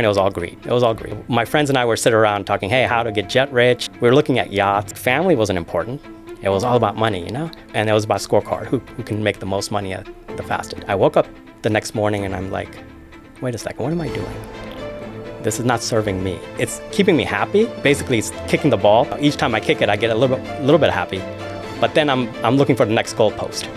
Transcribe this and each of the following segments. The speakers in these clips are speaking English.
And it was all greed. It was all greed. My friends and I were sitting around talking, hey, how to get jet rich. We were looking at yachts. Family wasn't important. It was all about money, And it was about scorecard, who can make the most money at the fastest. I woke up the next morning and I'm like, wait a second, what am I doing? This is not serving me. It's keeping me happy. Basically, it's kicking the ball. Each time I kick it, I get a little bit happy. But then I'm looking for the next goal post,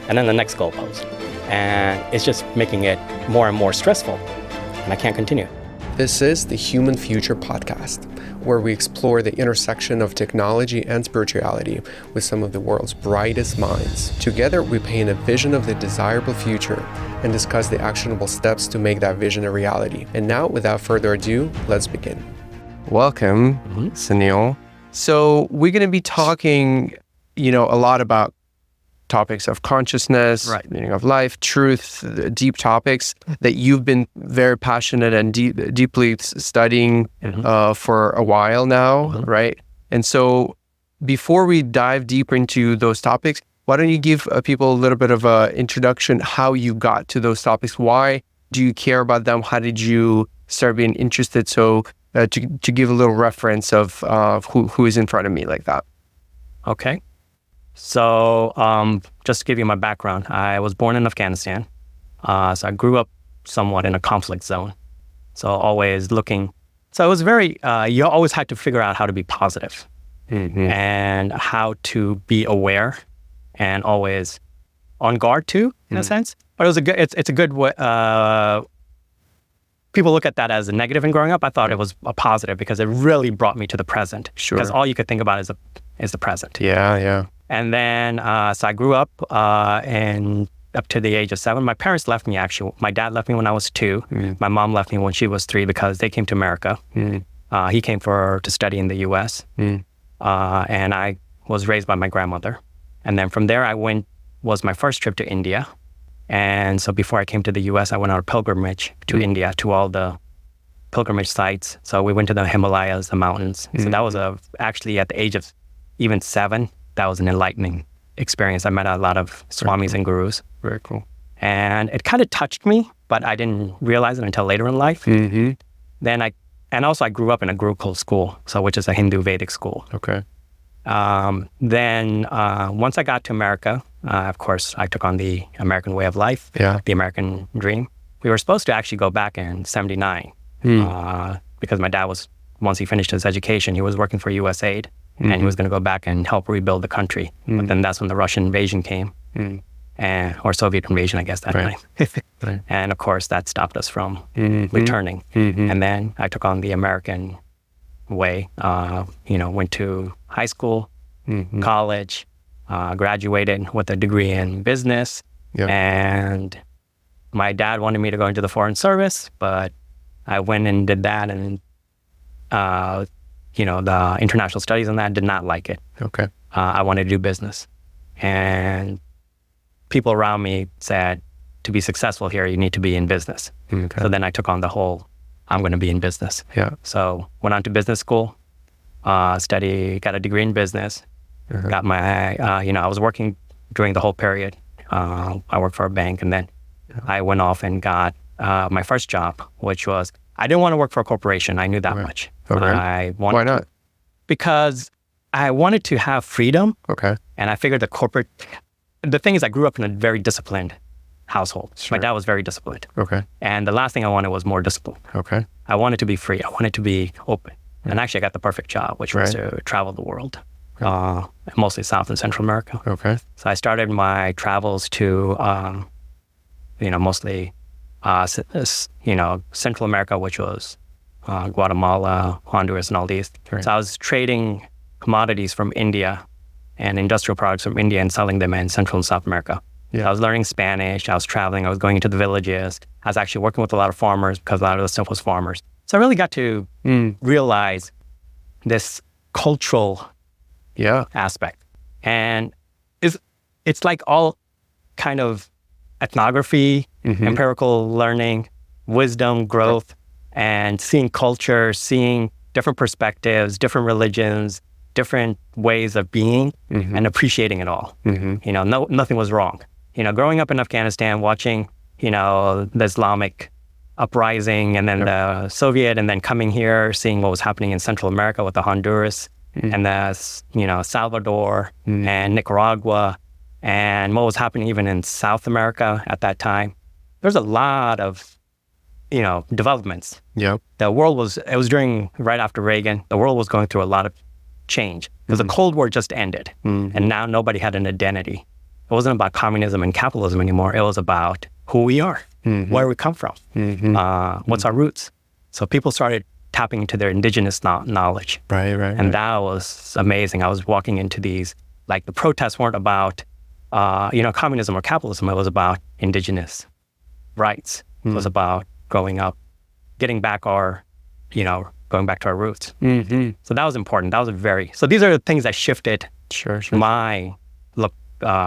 and then the next goal post. And it's just making it more and more stressful, and I can't continue. This is the Human Future Podcast, where we explore the intersection of technology and spirituality with some of the world's brightest minds. Together, we paint a vision of the desirable future and discuss the actionable steps to make that vision a reality. And now, without further ado, let's begin. Welcome, Sunil. So we're going to be talking, a lot about topics of consciousness, meaning of life, truth, deep topics that you've been very passionate and deeply studying for a while now, right? And so before we dive deeper into those topics, why don't you give people a little bit of an introduction, how you got to those topics? Why do you care about them? How did you start being interested? So to give a little reference of who is in front of me like that. Okay. So just to give you my background, I was born in Afghanistan. So I grew up somewhat in a conflict zone. So always looking. So it was very, you always had to figure out how to be positive and how to be aware and always on guard too, in a sense. But it was it's a good way. People look at that as a negative in growing up. I thought it was a positive because it really brought me to the present. Sure. Because all you could think about is the present. Yeah. And then, so I grew up and up to the age of 7. My parents left me, actually. My dad left me when I was 2. My mom left me when she was 3 because they came to America. He came to study in the U.S. And I was raised by my grandmother. And then from there, was my first trip to India. And so before I came to the U.S., I went on a pilgrimage to India, to all the pilgrimage sites. So we went to the Himalayas, the mountains. So that was actually at the age of even 7. That was an enlightening experience. I met a lot of swamis and gurus. Very cool. And it kind of touched me, but I didn't realize it until later in life. Then I grew up in a Gurukul school, which is a Hindu Vedic school. Okay. Then once I got to America, of course, I took on the American way of life, the American dream. We were supposed to actually go back in 79 because my dad once he finished his education, he was working for USAID. And he was going to go back and help rebuild the country. But then that's when the Russian invasion came, or Soviet invasion, I guess, that time. And of course, that stopped us from returning. And then I took on the American way, went to high school, college, graduated with a degree in business. And my dad wanted me to go into the foreign service, but I went and did that and the international studies and that, did not like it. Okay. I wanted to do business. And people around me said, to be successful here, you need to be in business. Okay. So then I took on the whole, I'm going to be in business. Yeah. So went on to business school, got a degree in business, got my, I was working during the whole period. I worked for a bank, and then I went off and got my first job, which was, I didn't want to work for a corporation. I knew that much. Okay. Why not? Because I wanted to have freedom. Okay. And I figured the thing is, I grew up in a very disciplined household. Sure. My dad was very disciplined. Okay. And the last thing I wanted was more discipline. Okay. I wanted to be free. I wanted to be open. And actually, I got the perfect job, which was to travel the world, mostly South and Central America. Okay. So I started my travels to, mostly Central America, which was Guatemala, Honduras, and all these. Right. So I was trading commodities from India and industrial products from India and selling them in Central and South America. Yeah. So I was learning Spanish. I was traveling. I was going into the villages. I was actually working with a lot of farmers because a lot of the stuff was farmers. So I really got to realize this cultural aspect. And it's like all kind of ethnography, empirical learning, wisdom, growth, and seeing culture, seeing different perspectives, different religions, different ways of being, and appreciating it all. Nothing was wrong. Growing up in Afghanistan, watching, the Islamic uprising, and then the Soviet, and then coming here, seeing what was happening in Central America with the Honduras, and the Salvador and Nicaragua, and what was happening even in South America at that time. There's a lot of developments. Yep. The world it was right after Reagan. The world was going through a lot of change because the Cold War just ended, and now nobody had an identity. It wasn't about communism and capitalism anymore. It was about who we are, where we come from, what's our roots. So people started tapping into their indigenous knowledge. Right. And that was amazing. I was walking into these, like the protests weren't about, communism or capitalism. It was about indigenous rights. It was about growing up, getting back going back to our roots. So that was important. So these are the things that shifted my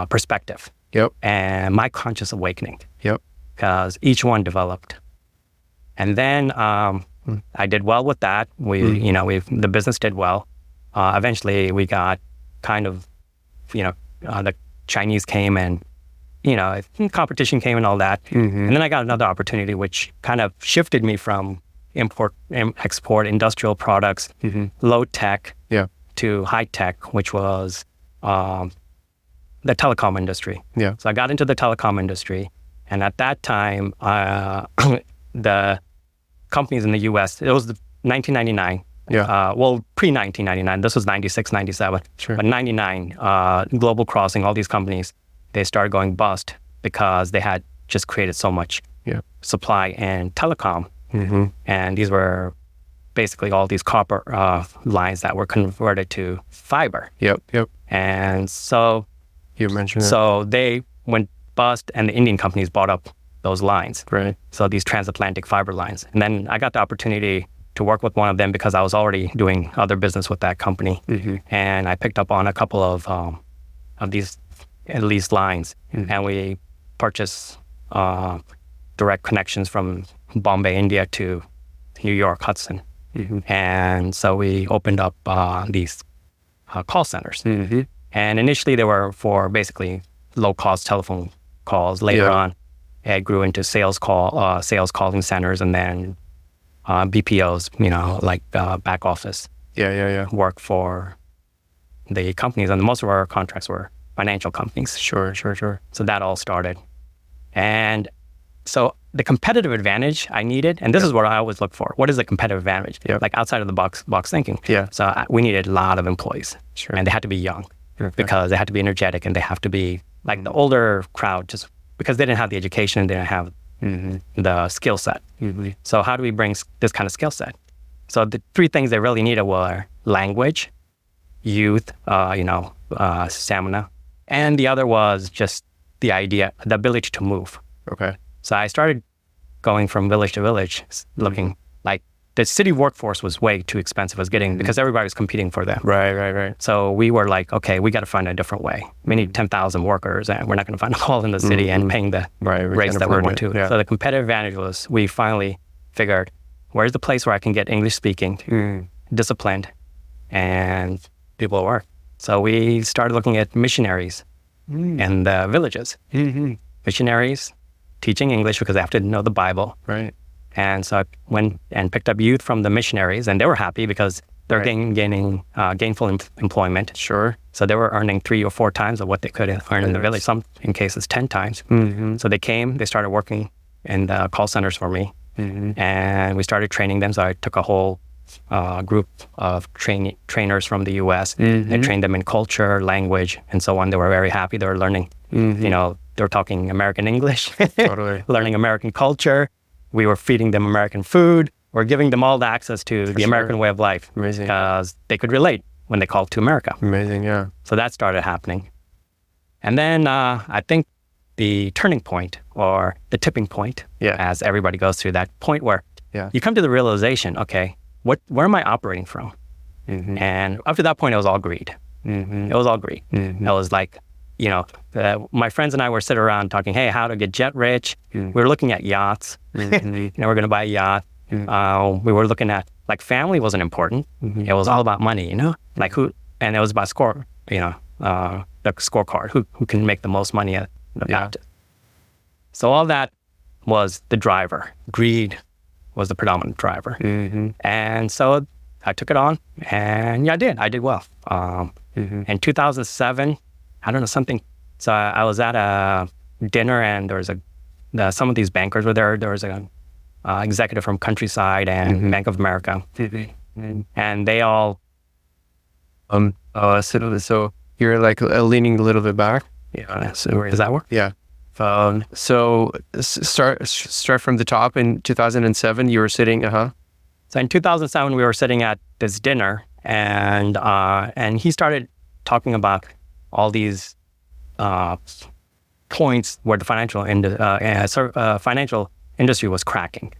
perspective. Yep. And my conscious awakening. Yep. Because each one developed. And then I did well with that. The business did well. Eventually we got kind of, the Chinese came and, competition came and all that. And then I got another opportunity which kind of shifted me from export industrial products, low tech to high tech, which was the telecom industry. Yeah. So I got into the telecom industry, and at that time, the companies in the U.S., it was 1999. Yeah. Pre-1999. This was 96, 97. Sure. But 99, Global Crossing, all these companies, they started going bust because they had just created so much supply in telecom. And these were basically all these copper lines that were converted to fiber. Yep. And so you mentioned that. So they went bust, and the Indian companies bought up those lines. Right. So these transatlantic fiber lines. And then I got the opportunity to work with one of them because I was already doing other business with that company. And I picked up on a couple of these leased lines, and we purchased direct connections from Bombay, India to New York, Hudson. And so we opened up these call centers. And initially they were for basically low-cost telephone calls. Later on, it grew into sales calling centers, and then BPOs, like back office work for the companies. And most of our contracts were financial companies. Sure. So that all started. And so the competitive advantage I needed, and this is what I always look for. What is the competitive advantage? Like outside of the box thinking. So we needed a lot of employees. Sure. And they had to be young because they had to be energetic, and they have to be like the older crowd, just because they didn't have the education and they didn't have the skill set. So how do we bring this kind of skill set? So the three things they really needed were language, youth, stamina, and the other was just the ability to move. Okay. So I started going from village to village, looking like the city workforce was way too expensive. Because everybody was competing for them. Right. So we were like, okay, we got to find a different way. We need 10,000 workers, and we're not going to find them all in the city and paying the rates that we want to. So the competitive advantage was we finally figured, where's the place where I can get English speaking, disciplined, and people at work. So we started looking at missionaries in the villages. Missionaries teaching English because they have to know the Bible. Right. And so I went and picked up youth from the missionaries, and they were happy because they're gaining gainful employment. Sure. So they were earning 3 or 4 times of what they could earn in the village, some in cases 10 times. So they came, they started working in the call centers for me, and we started training them. So I took a whole group of trainers from the U.S. I trained them in culture, language, and so on. They were very happy. They were learning, they were talking American English, learning American culture. We were feeding them American food. We're giving them all the access to the American way of life. Amazing. Because they could relate when they called to America. Amazing, yeah. So that started happening. And then I think the turning point, or the tipping point, as everybody goes through that point where you come to the realization, okay, where am I operating from? And up to that point, it was all greed. It was all greed. It was like, my friends and I were sitting around talking, hey, how to get jet rich. We were looking at yachts. We're going to buy a yacht. We were looking at, like, family wasn't important. It was all about money, like who, and it was about the scorecard, who can make the most money at the baptist. So all that was the driver. Greed was the predominant driver. And so I took it on, and yeah, I did well. In 2007, I don't know, something. So I was at a dinner, and there was some of these bankers were there. There was an executive from Countryside and Bank of America. And they all... So you're like leaning a little bit back? Yeah. So does that work? Yeah. So start from the top. In 2007, you were sitting, So in 2007, we were sitting at this dinner, and he started talking about all these points where the financial industry was cracking.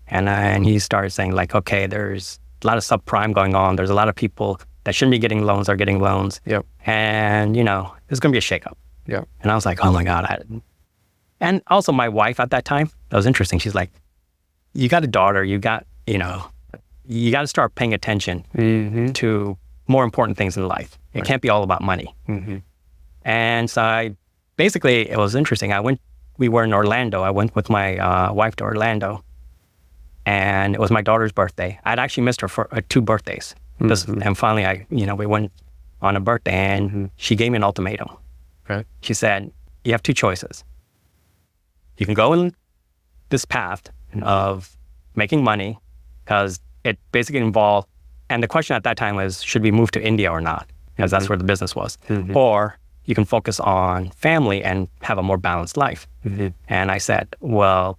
And he started saying like, okay, there's a lot of subprime going on. There's a lot of people that shouldn't be getting loans are getting loans. Yep. And, there's going to be a shakeup. Yeah. And I was like, oh my God. And also my wife at that time, that was interesting. She's like, you got a daughter, you got to start paying attention to more important things in life. It can't be all about money. And so it was interesting. We were in Orlando. I went with my wife to Orlando, and it was my daughter's birthday. I'd actually missed her for 2 birthdays. And finally we went on a birthday, and she gave me an ultimatum. Okay. She said, you have 2 choices. You can go in this path of making money, because it basically involved, and the question at that time was, should we move to India or not? Because that's where the business was. Or you can focus on family and have a more balanced life. And I said, well,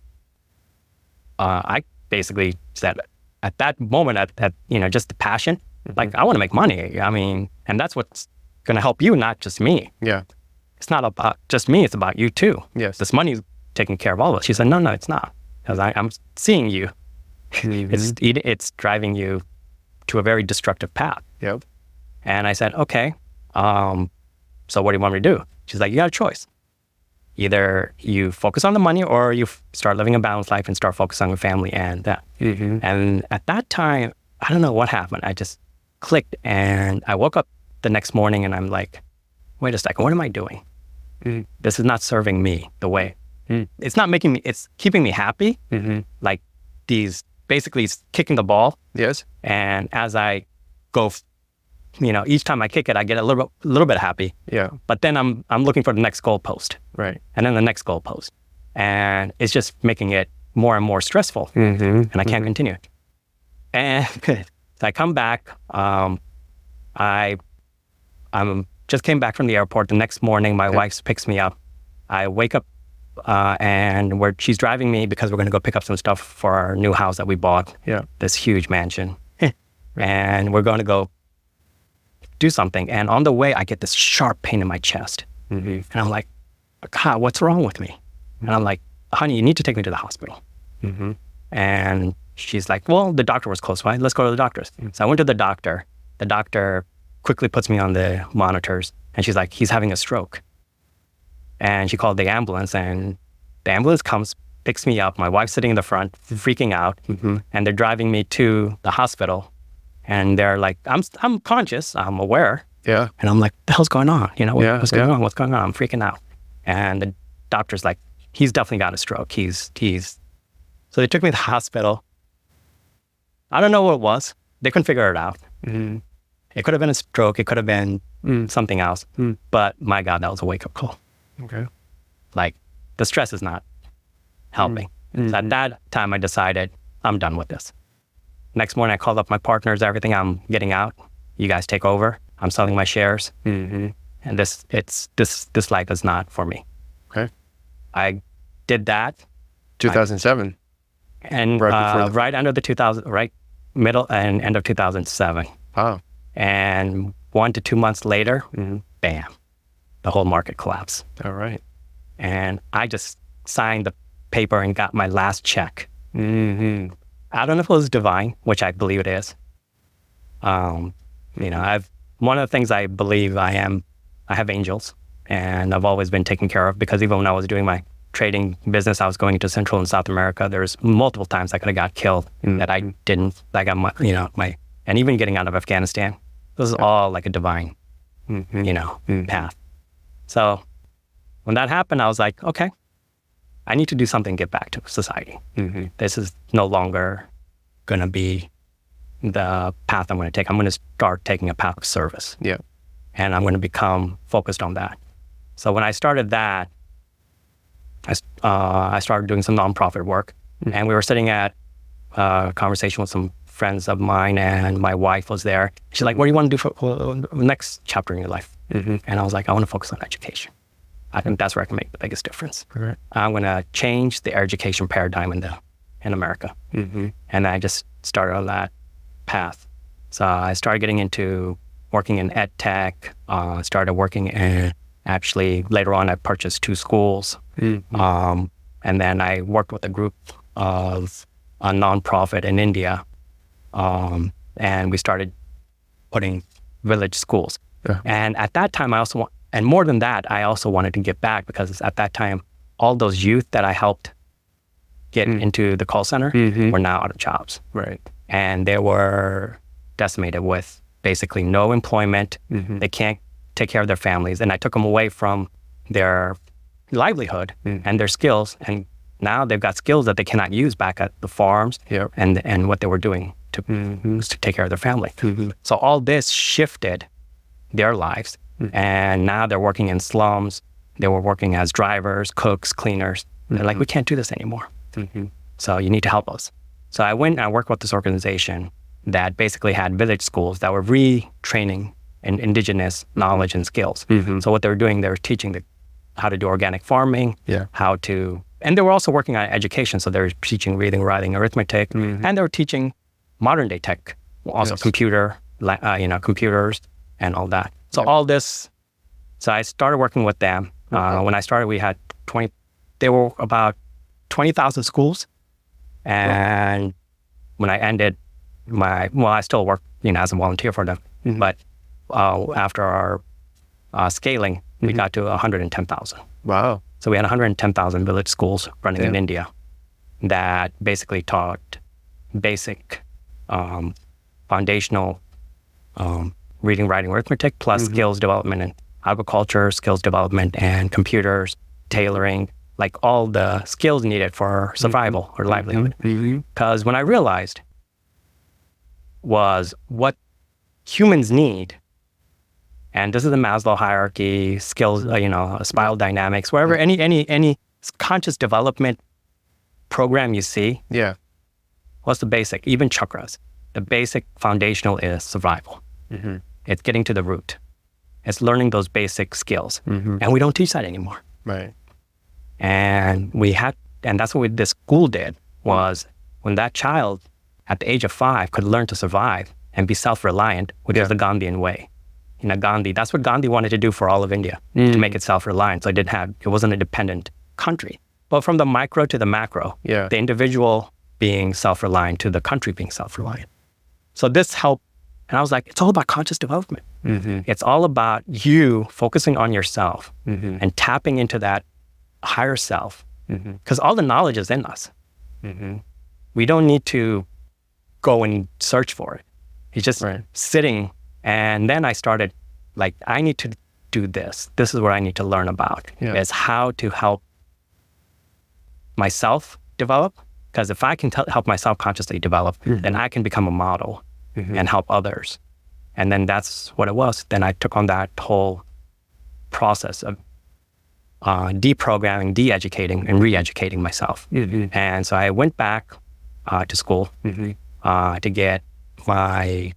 I basically said at that moment, at just the passion, like, I want to make money. I mean, and that's what's going to help you, not just me. Yeah. It's not about just me, it's about you too. Yes. This money's taking care of all of us. She said, no, it's not. Because I'm seeing you. It's driving you to a very destructive path. Yep. And I said, okay, so what do you want me to do? She's like, you got a choice. Either you focus on the money, or you start living a balanced life and start focusing on your family and that. And at that time, I don't know what happened. I just clicked, and I woke up the next morning, and I'm like, wait a second, what am I doing? This is not serving me the way. It's not making me, it's keeping me happy. Like these, basically kicking the ball. Yes. And as I go, each time I kick it, I get a little bit happy. Yeah. But then I'm looking for the next goal post. Right. And then the next goal post. And it's just making it more and more stressful. And I can't continue. And so I come back. I'm just came back from the airport. The next morning, my wife picks me up. I wake up, and she's driving me because we're going to go pick up some stuff for our new house that we bought. Yeah. This huge mansion. And we're going to go do something. And on the way, I get this sharp pain in my chest. And I'm like, God, what's wrong with me? And I'm like, honey, you need to take me to the hospital. And she's like, well, the doctor was close by. Let's go to the doctor's. So I went to the doctor. The doctor quickly puts me on the monitors, and she's like, he's having a stroke. And she called the ambulance, and the ambulance comes, picks me up. My wife's sitting in the front, freaking out, and they're driving me to the hospital. And they're like, I'm conscious, I'm aware. Yeah. And I'm like, what the hell's going on? What's going on? What's going on? I'm freaking out. And the doctor's like, he's definitely got a stroke. So they took me to the hospital. I don't know what it was. They couldn't figure it out. It could have been a stroke. It could have been something else. But my God, that was a wake-up call. Okay. Like, the stress is not helping. So at that time, I decided, I'm done with this. Next morning, I called up my partners, everything. I'm getting out. You guys take over. I'm selling my shares. And this life is not for me. Okay. I did that. 2007. And right under the 2000, right middle and end of 2007. Wow. And 1 to 2 months later, bam, the whole market collapsed. All right. And I just signed the paper and got my last check. I don't know if it was divine, which I believe it is. One of the things I believe I have angels, and I've always been taken care of, because even when I was doing my trading business, I was going to Central and South America. There's multiple times I could have got killed that I didn't. I got and even getting out of Afghanistan, this is all like a divine, path. So when that happened, I was like, okay, I need to do something to get back to society. This is no longer going to be the path I'm going to take. I'm going to start taking a path of service. Yeah. And I'm going to become focused on that. So when I started that, I started doing some nonprofit work. And we were sitting at a conversation with some friends of mine, and my wife was there. She's like, what do you want to do for the next chapter in your life? And I was like, I want to focus on education. I think that's where I can make the biggest difference. Right. I'm going to change the education paradigm in America. And I just started on that path. So I started getting into working in ed tech, started working in, actually later on I purchased 2 schools. And then I worked with a group of a nonprofit in India. And we started putting village schools. And at that time and more than that, I also wanted to give back, because at that time, all those youth that I helped get into the call center were now out of jobs. Right. And they were decimated with basically no employment. They can't take care of their families. And I took them away from their livelihood and their skills. And now they've got skills that they cannot use back at the farms and what they were doing to take care of their family. So all this shifted their lives. And now they're working in slums. They were working as drivers, cooks, cleaners. They're like, we can't do this anymore. So you need to help us. So I went and I worked with this organization that basically had village schools that were retraining in indigenous knowledge and skills. So what they were doing, they were teaching how to do organic farming, and they were also working on education. So they were teaching reading, writing, arithmetic, and they were teaching modern day tech, also computers and all that. So all this, so I started working with them. When I started, we had there were about 20,000 schools. And when I ended I still work, as a volunteer for them. But after our scaling, we got to 110,000. Wow. So we had 110,000 village schools running in India that basically taught basic foundational reading, writing, arithmetic, plus skills development in agriculture, skills development and computers, tailoring, like all the skills needed for survival or livelihood. Because when I realized was what humans need, and this is the Maslow hierarchy, skills, spiral dynamics, wherever any conscious development program you see, what's the basic? Even chakras, the basic foundational is survival. It's getting to the root. It's learning those basic skills, and we don't teach that anymore. Right. And that's what this school did, was when that child at the age of 5 could learn to survive and be self-reliant, which is the Gandhian way. Gandhi, that's what Gandhi wanted to do for all of India, to make it self-reliant. So it wasn't a dependent country. But from the micro to the macro, the individual being self-reliant to the country being self-reliant. So this helped. And I was like, it's all about conscious development. It's all about you focusing on yourself and tapping into that higher self, because all the knowledge is in us. We don't need to go and search for it. It's just sitting. And then I started, I need to do this. This is what I need to learn about, is how to help myself develop. Because if I can help myself consciously develop, then I can become a model and help others. And then that's what it was. Then I took on that whole process of deprogramming, de-educating, and re-educating myself. And so I went back to school to get my...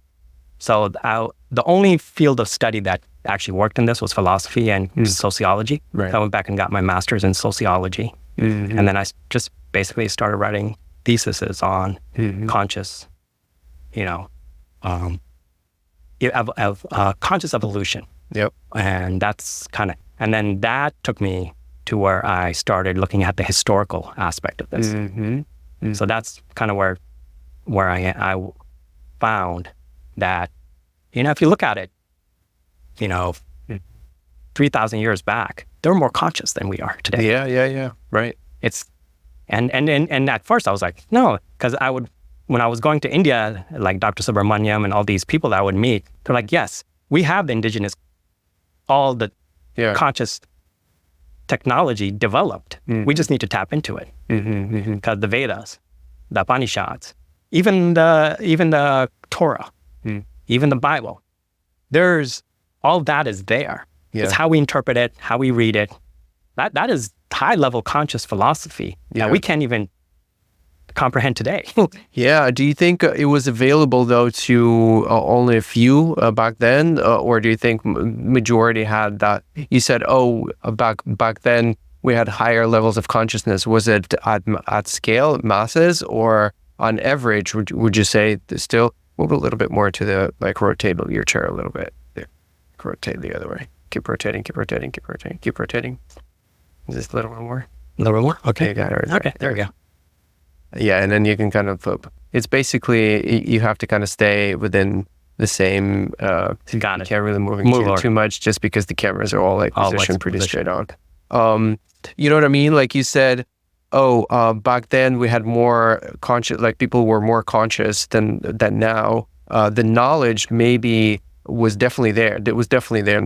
So the only field of study that actually worked in this was philosophy and sociology. So I went back and got my master's in sociology. And then I just basically started writing theses on conscious, conscious evolution. And that's and then that took me to where I started looking at the historical aspect of this. So that's kind of where I found that, if you look at it, 3,000 years back, they were more conscious than we are today. Yeah. Right. It's, and at first I was like, no, because when I was going to India, like Dr. Subramaniam and all these people that I would meet, they're like, yes, we have the indigenous, all the conscious technology developed. We just need to tap into it. Because the Vedas, the Upanishads, even the Torah, even the Bible, all that is there. It's how we interpret it, how we read it. That is high-level conscious philosophy that we can't even comprehend today. Yeah. Do you think it was available, though, to only a few back then? Or do you think majority had that? You said, back then we had higher levels of consciousness. Was it at scale, masses, or on average, would you say still? Move a little bit more to the, like, rotate your chair a little bit. There. Rotate the other way. Keep rotating, keep rotating, keep rotating, keep rotating. Just a little bit more. A little bit more? Okay. You got it right there. Okay, there we go. Yeah, and then you can kind of, it's basically, you have to kind of stay within the same, Got it. You can't really move too much just because the cameras are all like positioned pretty straight on. You know what I mean? Like you said, back then we had more conscious, like people were more conscious than now. The knowledge maybe was definitely there. It was definitely there,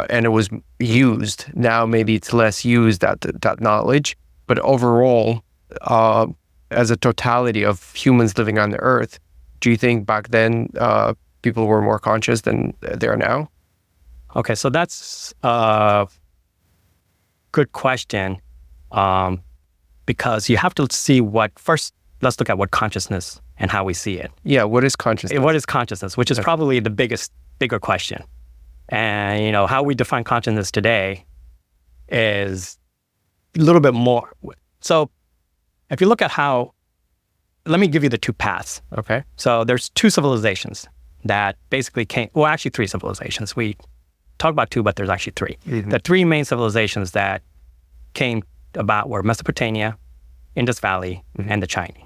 and it was used. Now maybe it's less used, that knowledge. But overall, as a totality of humans living on the earth, do you think back then people were more conscious than they are now? Okay, so that's a good question, because you have to see first, let's look at what consciousness and how we see it. Yeah, what is consciousness? What is consciousness, which is probably the bigger question. And, how we define consciousness today is a little bit more. So if you look at let me give you the two paths. Okay. So there's two civilizations that basically actually three civilizations. We talk about two, but there's actually three. The three main civilizations that came about were Mesopotamia, Indus Valley, and the Chinese.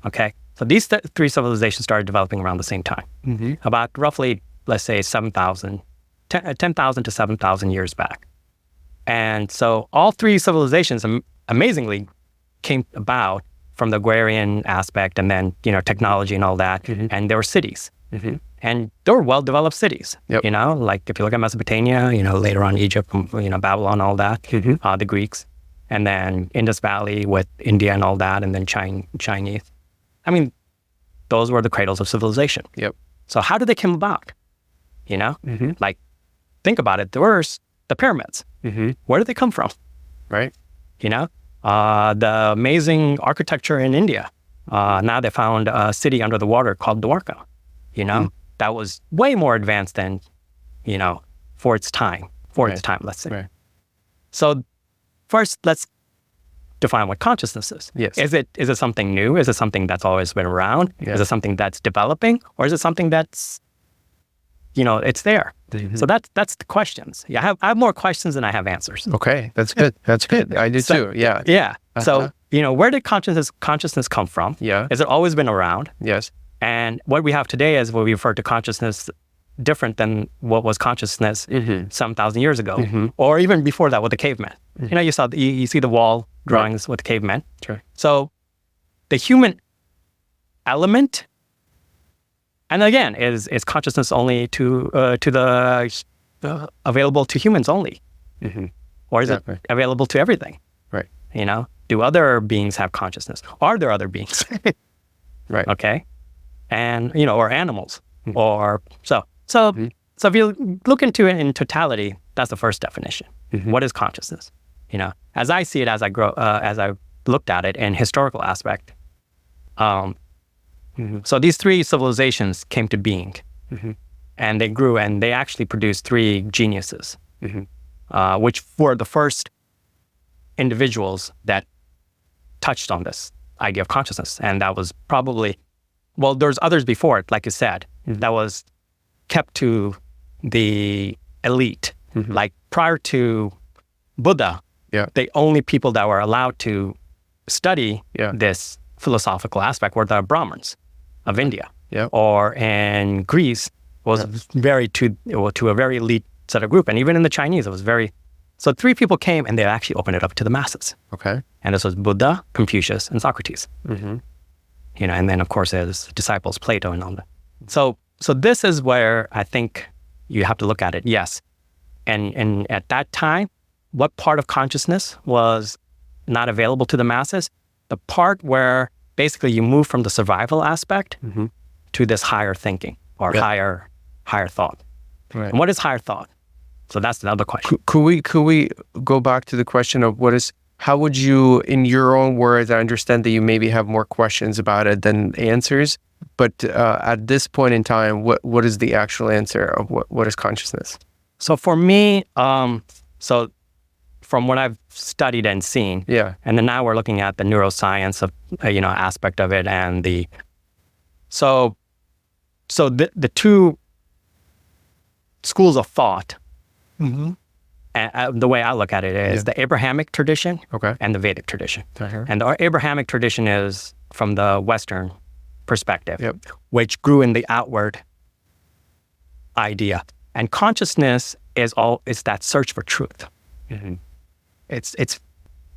Okay? So these three civilizations started developing around the same time. About roughly, let's say 10,000 to 7,000 years back. And so all three civilizations amazingly came about from the agrarian aspect, and then, technology and all that. And there were cities. And they were well-developed cities. Yep. Like if you look at Mesopotamia, later on Egypt, Babylon, all that, the Greeks. And then Indus Valley with India and all that, and then Chinese. I mean, those were the cradles of civilization. Yep. So how did they come about? Like, think about it. There were the pyramids. Where did they come from? Right. The amazing architecture in India. Now they found a city under the water called Dwarka. That was way more advanced than, for its time. Let's say. Right. So first, let's define what consciousness is. Yes. Is it something new? Is it something that's always been around? Yeah. Is it something that's developing? Or is it something that's, it's there? So that's the questions. Yeah, I have more questions than I have answers. Okay, that's good. That's good. I do too. Yeah. Yeah. So, where did consciousness come from? Yeah. Has it always been around? Yes. And what we have today is what we refer to consciousness different than what was consciousness some thousand years ago, or even before that with the cavemen. You see the wall drawings with the cavemen. Sure. So the human element, and again, is consciousness only to the available to humans only, or is it available to everything? Right. Do other beings have consciousness? Are there other beings? Right. Okay. And or animals, or so. So if you look into it in totality, that's the first definition. What is consciousness? As I see it, as I looked at it in historical aspect. So these three civilizations came to being, and they grew, and they actually produced three geniuses, which were the first individuals that touched on this idea of consciousness. And that was probably, there's others before it, like you said, that was kept to the elite. Like prior to Buddha, the only people that were allowed to study this philosophical aspect were the Brahmins of India. Or in Greece, was very to a very elite set of group. And even in the Chinese, it was very... So three people came, and they actually opened it up to the masses. Okay. And this was Buddha, Confucius, and Socrates. And then, of course, his disciples, Plato and all that. So this is where I think you have to look at it. Yes. And at that time, what part of consciousness was not available to the masses? The part where basically you move from the survival aspect to this higher thinking or higher thought. Right. And what is higher thought? So that's another question. Could we go back to the question of how would you, in your own words, I understand that you maybe have more questions about it than answers, but at this point in time, what is the actual answer of what is consciousness? So for me, so from what I've studied and seen, and then now we're looking at the neuroscience of aspect of it, and the two schools of thought. The way I look at it is the Abrahamic tradition and the Vedic tradition. And the Abrahamic tradition is from the Western perspective, which grew in the outward idea. And consciousness is that search for truth.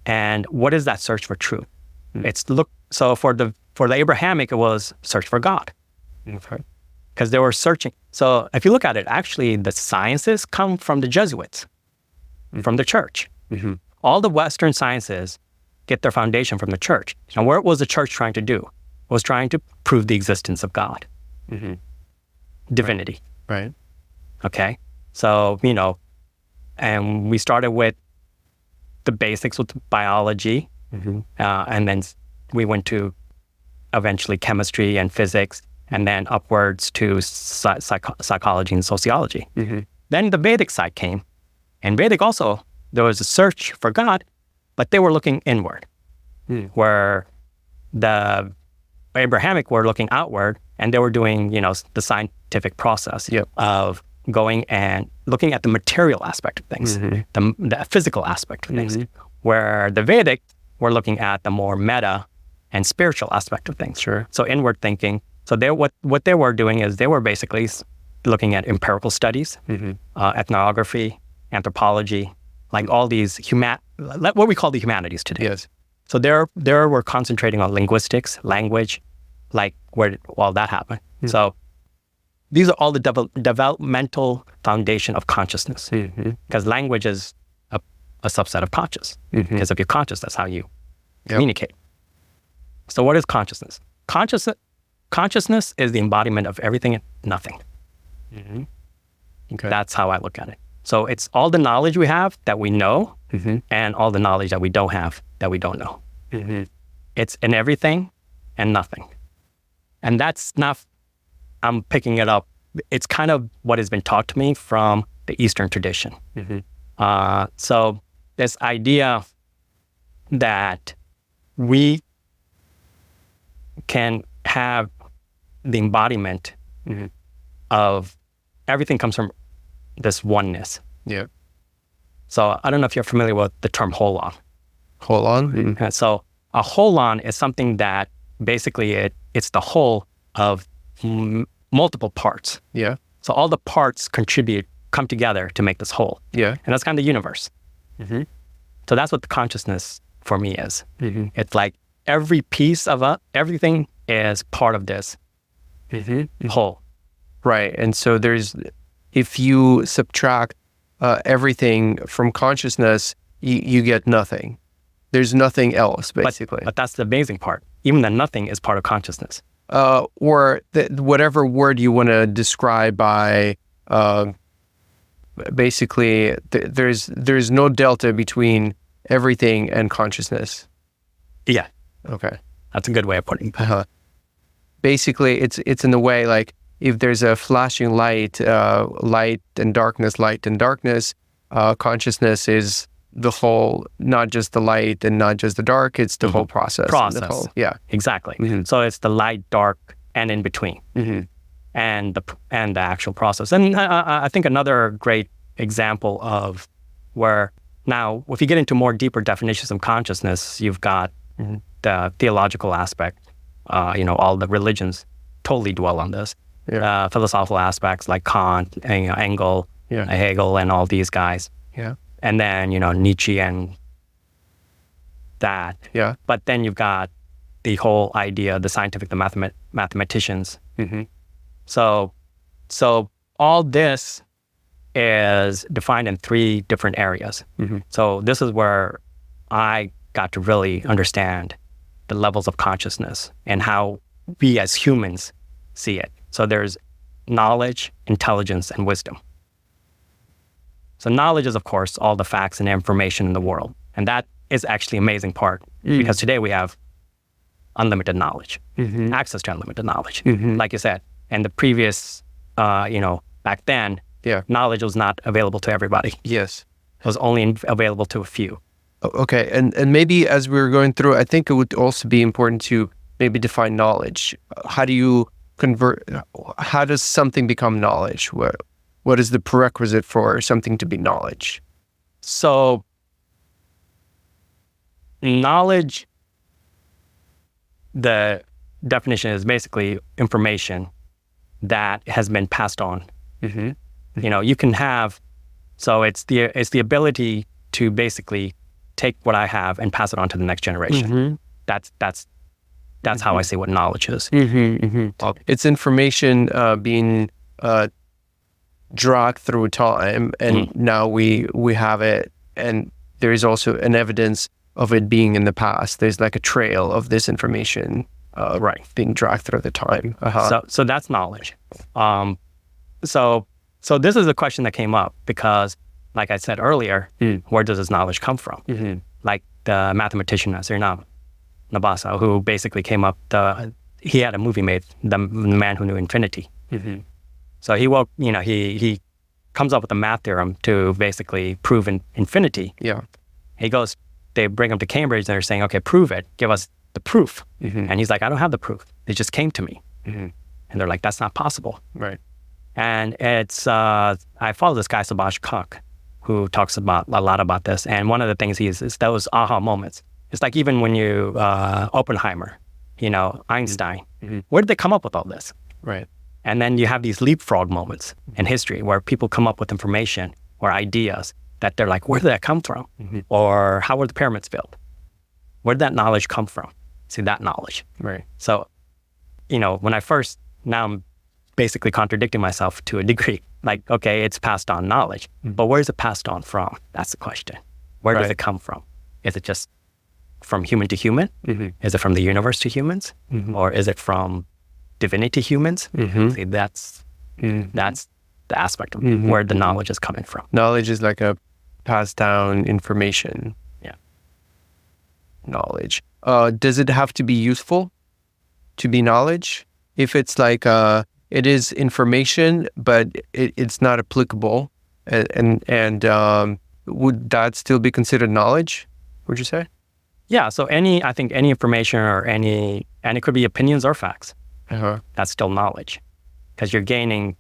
And what is that search for truth? So for the Abrahamic, it was search for God. Because they were searching. So if you look at it, actually the sciences come from the Jesuits, from the church. All the Western sciences get their foundation from the church. And what was the church trying to do? It was trying to prove the existence of God. Divinity. Right. Okay. So, and we started with the basics with biology. And then we went to eventually chemistry and physics, and then upwards to psychology and sociology. Then the Vedic side came. And Vedic also, there was a search for God, but they were looking inward, where the Abrahamic were looking outward, and they were doing, the scientific process of going and looking at the material aspect of things, the physical aspect of things, where the Vedic were looking at the more meta and spiritual aspect of things. So inward thinking. So what they were doing is they were basically looking at empirical studies, ethnography, anthropology, like all these what we call the humanities today. So there we're concentrating on linguistics, language, like where did all that happen. So these are all the developmental foundation of consciousness, because language is a subset of conscious. Because if you're conscious, that's how you communicate. So what is consciousness? Consciousness is the embodiment of everything and nothing. That's how I look at it. So it's all the knowledge we have that we know, and all the knowledge that we don't have that we don't know. It's in everything and nothing. And that's not, I'm picking it up. It's kind of what has been taught to me from the Eastern tradition. So this idea that we can have the embodiment of everything comes from this oneness. So I don't know if you're familiar with the term holon. Holon? So a holon is something that basically it's the whole of multiple parts. So all the parts come together to make this whole. And that's kind of the universe. So that's what the consciousness for me is. It's like every piece of everything is part of this whole. Right. And so if you subtract everything from consciousness, you get nothing. There's nothing else, basically. But that's the amazing part. Even the nothing is part of consciousness. Or whatever word you want to describe by, basically, there's no delta between everything and consciousness. Yeah. Okay. That's a good way of putting it. Basically, it's in the way like if there's a flashing light, light and darkness, consciousness is the whole, not just the light and not just the dark, it's the whole process. Exactly. So it's the light, dark, and in between, and the actual process. And I think another great example of where now, if you get into more deeper definitions of consciousness, you've got the theological aspect. All the religions totally dwell on this. Philosophical aspects like Kant, Engel, Hegel, and all these guys. And then, Nietzsche and that. But then you've got the whole idea, the scientific, the mathematicians. So all this is defined in 3 different areas. So this is where I got to really understand the levels of consciousness and how we as humans see it. So there's knowledge, intelligence, and wisdom. So knowledge is, of course, all the facts and information in the world. And that is actually an amazing part because today we have unlimited knowledge, access to unlimited knowledge, like you said. And the previous, back then, knowledge was not available to everybody. Yes. It was only available to a few. Okay. And maybe as we were going through, I think it would also be important to maybe define knowledge. How do you how does something become knowledge? What is the prerequisite for something to be knowledge? So knowledge, the definition is basically information that has been passed on. You can have, so it's the ability to basically take what I have and pass it on to the next generation. That's how I say what knowledge is. It's information being dragged through time, and now we have it, and there is also an evidence of it being in the past. There's like a trail of this information being dragged through the time. So that's knowledge. So this is a question that came up because, like I said earlier, where does this knowledge come from? Like the mathematician Suriname, Nabasa, who basically came up, he had a movie made, The Man Who Knew Infinity. So he comes up with a math theorem to basically prove infinity. They bring him to Cambridge and they're saying, okay, prove it, give us the proof. And he's like, I don't have the proof. It just came to me. And they're like, that's not possible. Right. And it's, I follow this guy, Subhash Kak, who talks a lot about this. And one of the things is those aha moments. It's like even when you, Oppenheimer, Einstein, where did they come up with all this? Right. And then you have these leapfrog moments in history where people come up with information or ideas that they're like, where did that come from? Or how were the pyramids built? Where did that knowledge come from? See, that knowledge. Right. So, when I first, now I'm basically contradicting myself to a degree. Like, okay, it's passed on knowledge, but where is it passed on from? That's the question. Where does it come from? Is it just from human to human? Is it from the universe to humans? Or is it from divinity to humans? See, that's the aspect of where the knowledge is coming from. Knowledge is like a passed down information. Yeah. Knowledge. Does it have to be useful to be knowledge? If it's like it is information, but it's not applicable, and would that still be considered knowledge? Would you say? Yeah. So I think any information and it could be opinions or facts. That's still knowledge, because you're gaining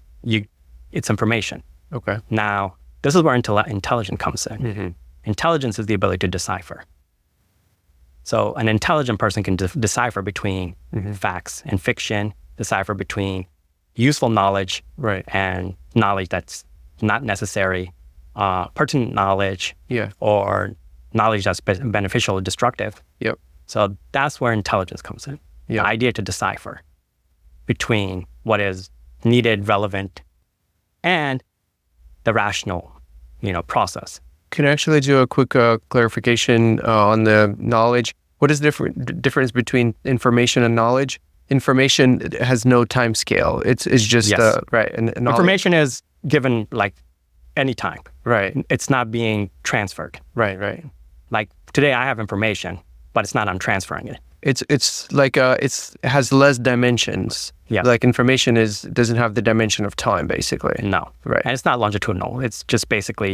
it's information. Okay. Now, this is where intelligence comes in. Intelligence is the ability to decipher. So an intelligent person can decipher between facts and fiction, decipher between useful knowledge and knowledge that's not necessary, pertinent knowledge, or knowledge that's beneficial or destructive. So that's where intelligence comes in. The idea to decipher between what is needed, relevant, and the rational, process. Can I actually do a quick clarification on the knowledge? What is the difference between information and knowledge? Information has no time scale. It's just right. And information is given like any time. Right. It's not being transferred. Right. Like today, I have information, but it's not. I'm transferring it. It's like it has less dimensions. Like information doesn't have the dimension of time, basically. No. Right. And it's not longitudinal. It's just basically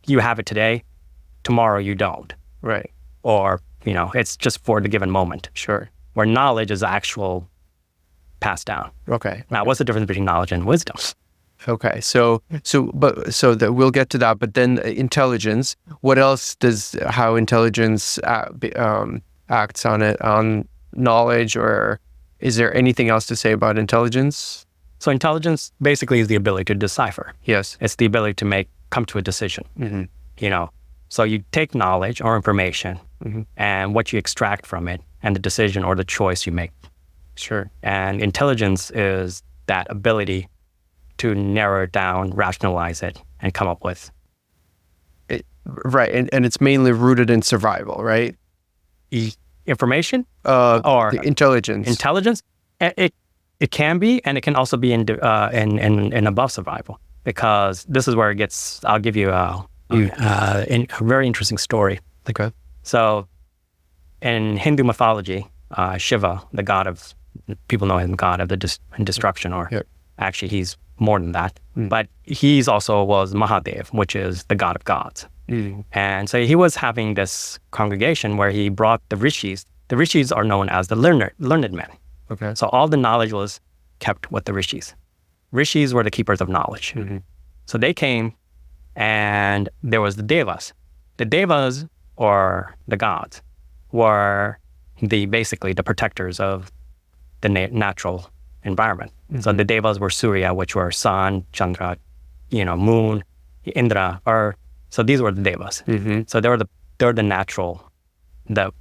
you have it today, tomorrow you don't. Right. Or it's just for the given moment. Sure. Where knowledge is actual passed down. Okay. Now, what's the difference between knowledge and wisdom? Okay. So we'll get to that. But then intelligence. What else how intelligence acts on it, on knowledge, or is there anything else to say about intelligence? So intelligence basically is the ability to decipher. Yes. It's the ability to come to a decision. So you take knowledge or information and what you extract from it and the decision or the choice you make. Sure. And intelligence is that ability to narrow it down, rationalize it, and come up with. Right. And it's mainly rooted in survival, right? Information? Or intelligence. Intelligence? It can be, and it can also be in above survival, because this is where it gets, I'll give you a very interesting story. Okay. So in Hindu mythology, Shiva, the god of, people know him god of the destruction, or actually he's more than that, but he's also was Mahadev, which is the god of gods. And so he was having this congregation where he brought the rishis. The rishis are known as the learned men. Okay. So all the knowledge was kept with the rishis. Rishis were the keepers of knowledge. So they came, and there was the devas. The devas, or the gods, were basically the protectors of the natural environment. So the devas were Surya, which were sun, Chandra, moon, Indra, so these were the devas. So they're the natural, the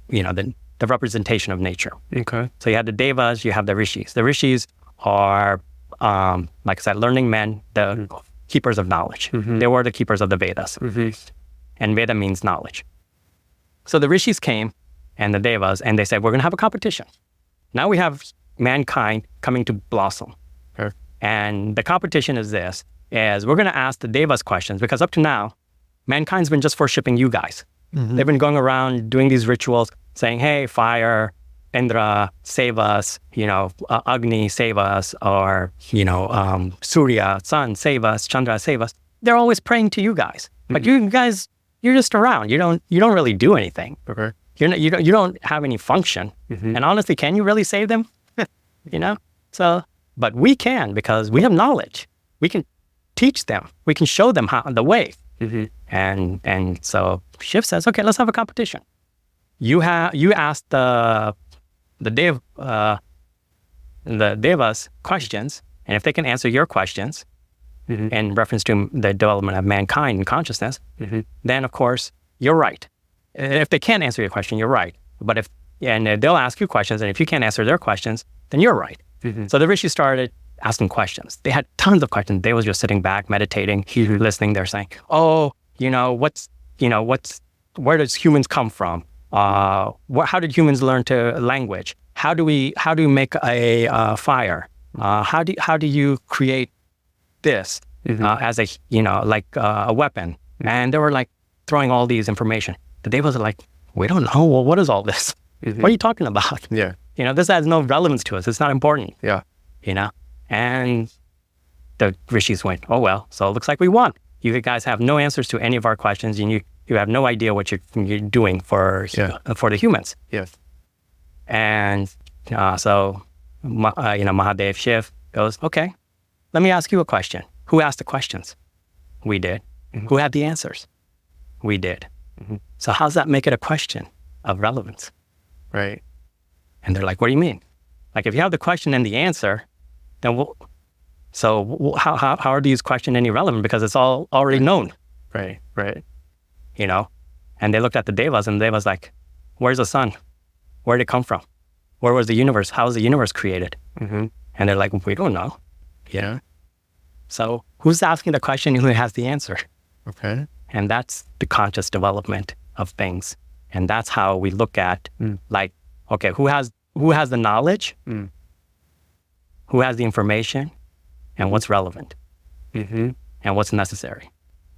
representation of nature. Okay. So you have the devas, you have the rishis. The rishis are, like I said, learning men, the keepers of knowledge. They were the keepers of the Vedas. And Veda means knowledge. So the rishis came, and the devas, and they said, we're going to have a competition. Now we have mankind coming to blossom. Sure. And the competition is we're going to ask the devas questions, because up to now, mankind's been just worshipping you guys. They've been going around doing these rituals, saying, hey, fire, Indra, save us, Agni, save us, or, Surya, sun, save us, Chandra, save us. They're always praying to you guys. But you guys, you're just around. You don't really do anything. Okay. You don't have any function. And honestly, can you really save them? So, but we can, because we have knowledge. We can teach them. We can show them the way. And so Shiv says, okay, let's have a competition. You ask the devas questions, and if they can answer your questions in reference to the development of mankind and consciousness, then of course you're right. If they can't answer your question, you're right. But they'll ask you questions, and if you can't answer their questions, then you're right. So the rishis started asking questions. They had tons of questions. They was just sitting back, meditating, listening. They're saying, where does humans come from? How did humans learn to language? How do we make a fire? How do you create this as a weapon? And they were like throwing all these information. The devas are like, we don't know. Well, what is all this? What are you talking about? Yeah. This has no relevance to us. It's not important. Yeah. And the rishis went, oh, well, so it looks like we won. You guys have no answers to any of our questions, and you have no idea what you're doing for the humans. Yes. And so Mahadev Shiv goes, okay, let me ask you a question. Who asked the questions? We did. Who had the answers? We did. So how does that make it a question of relevance? Right. And they're like, what do you mean? Like, if you have the question and the answer, then how are these questions any relevant? Because it's all already known. Right. And they looked at the devas, and the devas like, where's the sun? Where did it come from? Where was the universe? How was the universe created? And they're like, we don't know. Yeah. So who's asking the question and who has the answer? Okay. And that's the conscious development of things. And that's how we look at okay, who has the knowledge? Who has the information? And what's relevant? And what's necessary?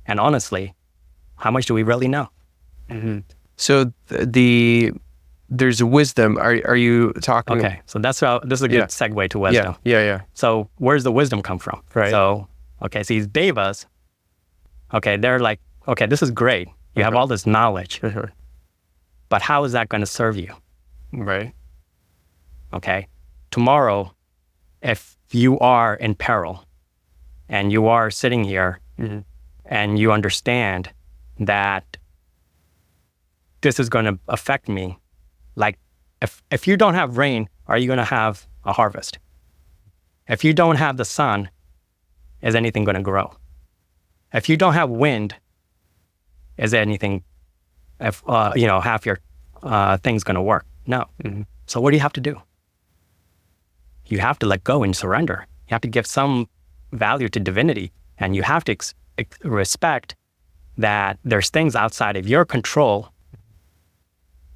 And honestly, how much do we really know? So there's wisdom. Are you talking? Okay, so this is a good segue to wisdom. Yeah. So where's the wisdom come from? Right. So, okay, so these devas, okay, they're like, okay, this is great. You have all this knowledge, but how is that going to serve you? Right. Okay, tomorrow, if you are in peril and you are sitting here and you understand that this is going to affect me, like if you don't have rain, are you going to have a harvest? If you don't have the sun, is anything going to grow? If you don't have wind, is anything, half your thing's going to work? No. So what do you have to do? You have to let go and surrender. You have to give some value to divinity, and you have to respect that there's things outside of your control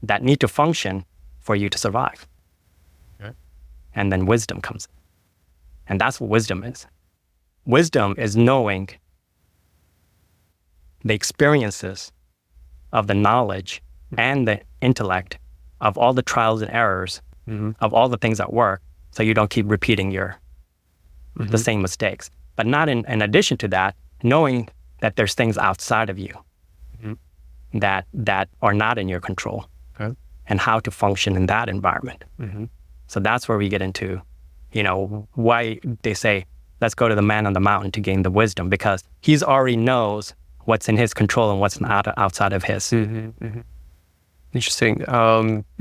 that need to function for you to survive. Okay. And then wisdom comes in. And that's what wisdom is. Wisdom is knowing the experiences of the knowledge and the intellect of all the trials and errors of all the things that work, so you don't keep repeating the same mistakes. But not in addition to that, knowing that there's things outside of you that are not in your control, and how to function in that environment. So that's where we get into, why they say, let's go to the man on the mountain to gain the wisdom, because he's already knows what's in his control and what's not outside of his. Interesting.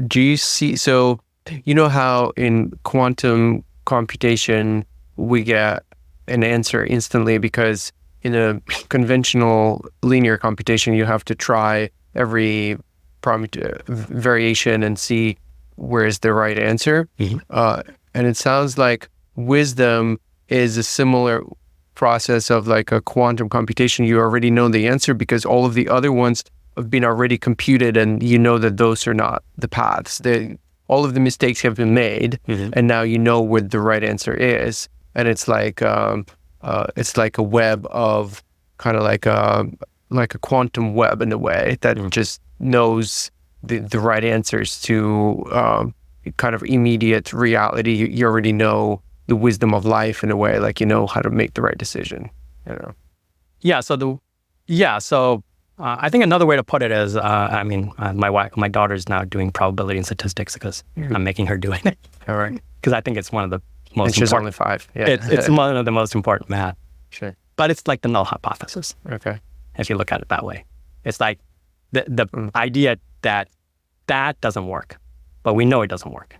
Do you see, so you know how in quantum computation we get an answer instantly, because in a conventional linear computation you have to try every variation and see where's the right answer. And it sounds like wisdom is a similar process of like a quantum computation. You already know the answer because all of the other ones have been already computed, and you know that those are not the paths. All of the mistakes have been made, and now you know what the right answer is. And it's like a web of kind of like a quantum web in a way that just knows the right answers to kind of immediate reality. You already know the wisdom of life in a way, like you know how to make the right decision. So I think another way to put it is, my daughter's now doing probability and statistics because I'm making her do it. All right. Because I think it's one of the most and she's important. only 5. Yeah. It's one of the most important math. Sure. But it's like the null hypothesis. Okay. If you look at it that way. It's like the idea that doesn't work, but we know it doesn't work.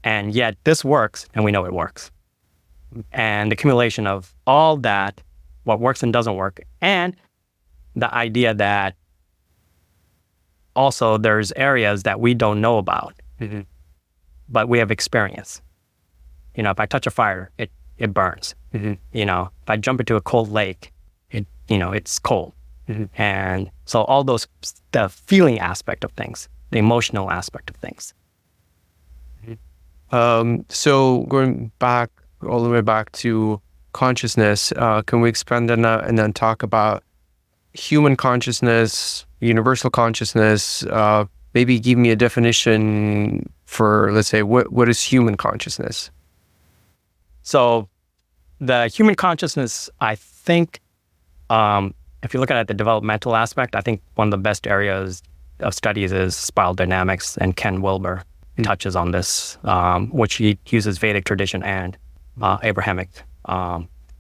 And yet this works, and we know it works. And the accumulation of all that, what works and doesn't work, and the idea that also there's areas that we don't know about, but we have experience. If I touch a fire, it burns. If I jump into a cold lake, it's cold. And so all those, the feeling aspect of things, the emotional aspect of things. So going back, all the way back to consciousness, can we expand on that and then talk about human consciousness, universal consciousness? Maybe give me a definition for, let's say, what is human consciousness? So the human consciousness, I think, if you look at the developmental aspect, I think one of the best areas of studies is spiral dynamics, and Ken Wilber touches on this, which he uses Vedic tradition and Abrahamic.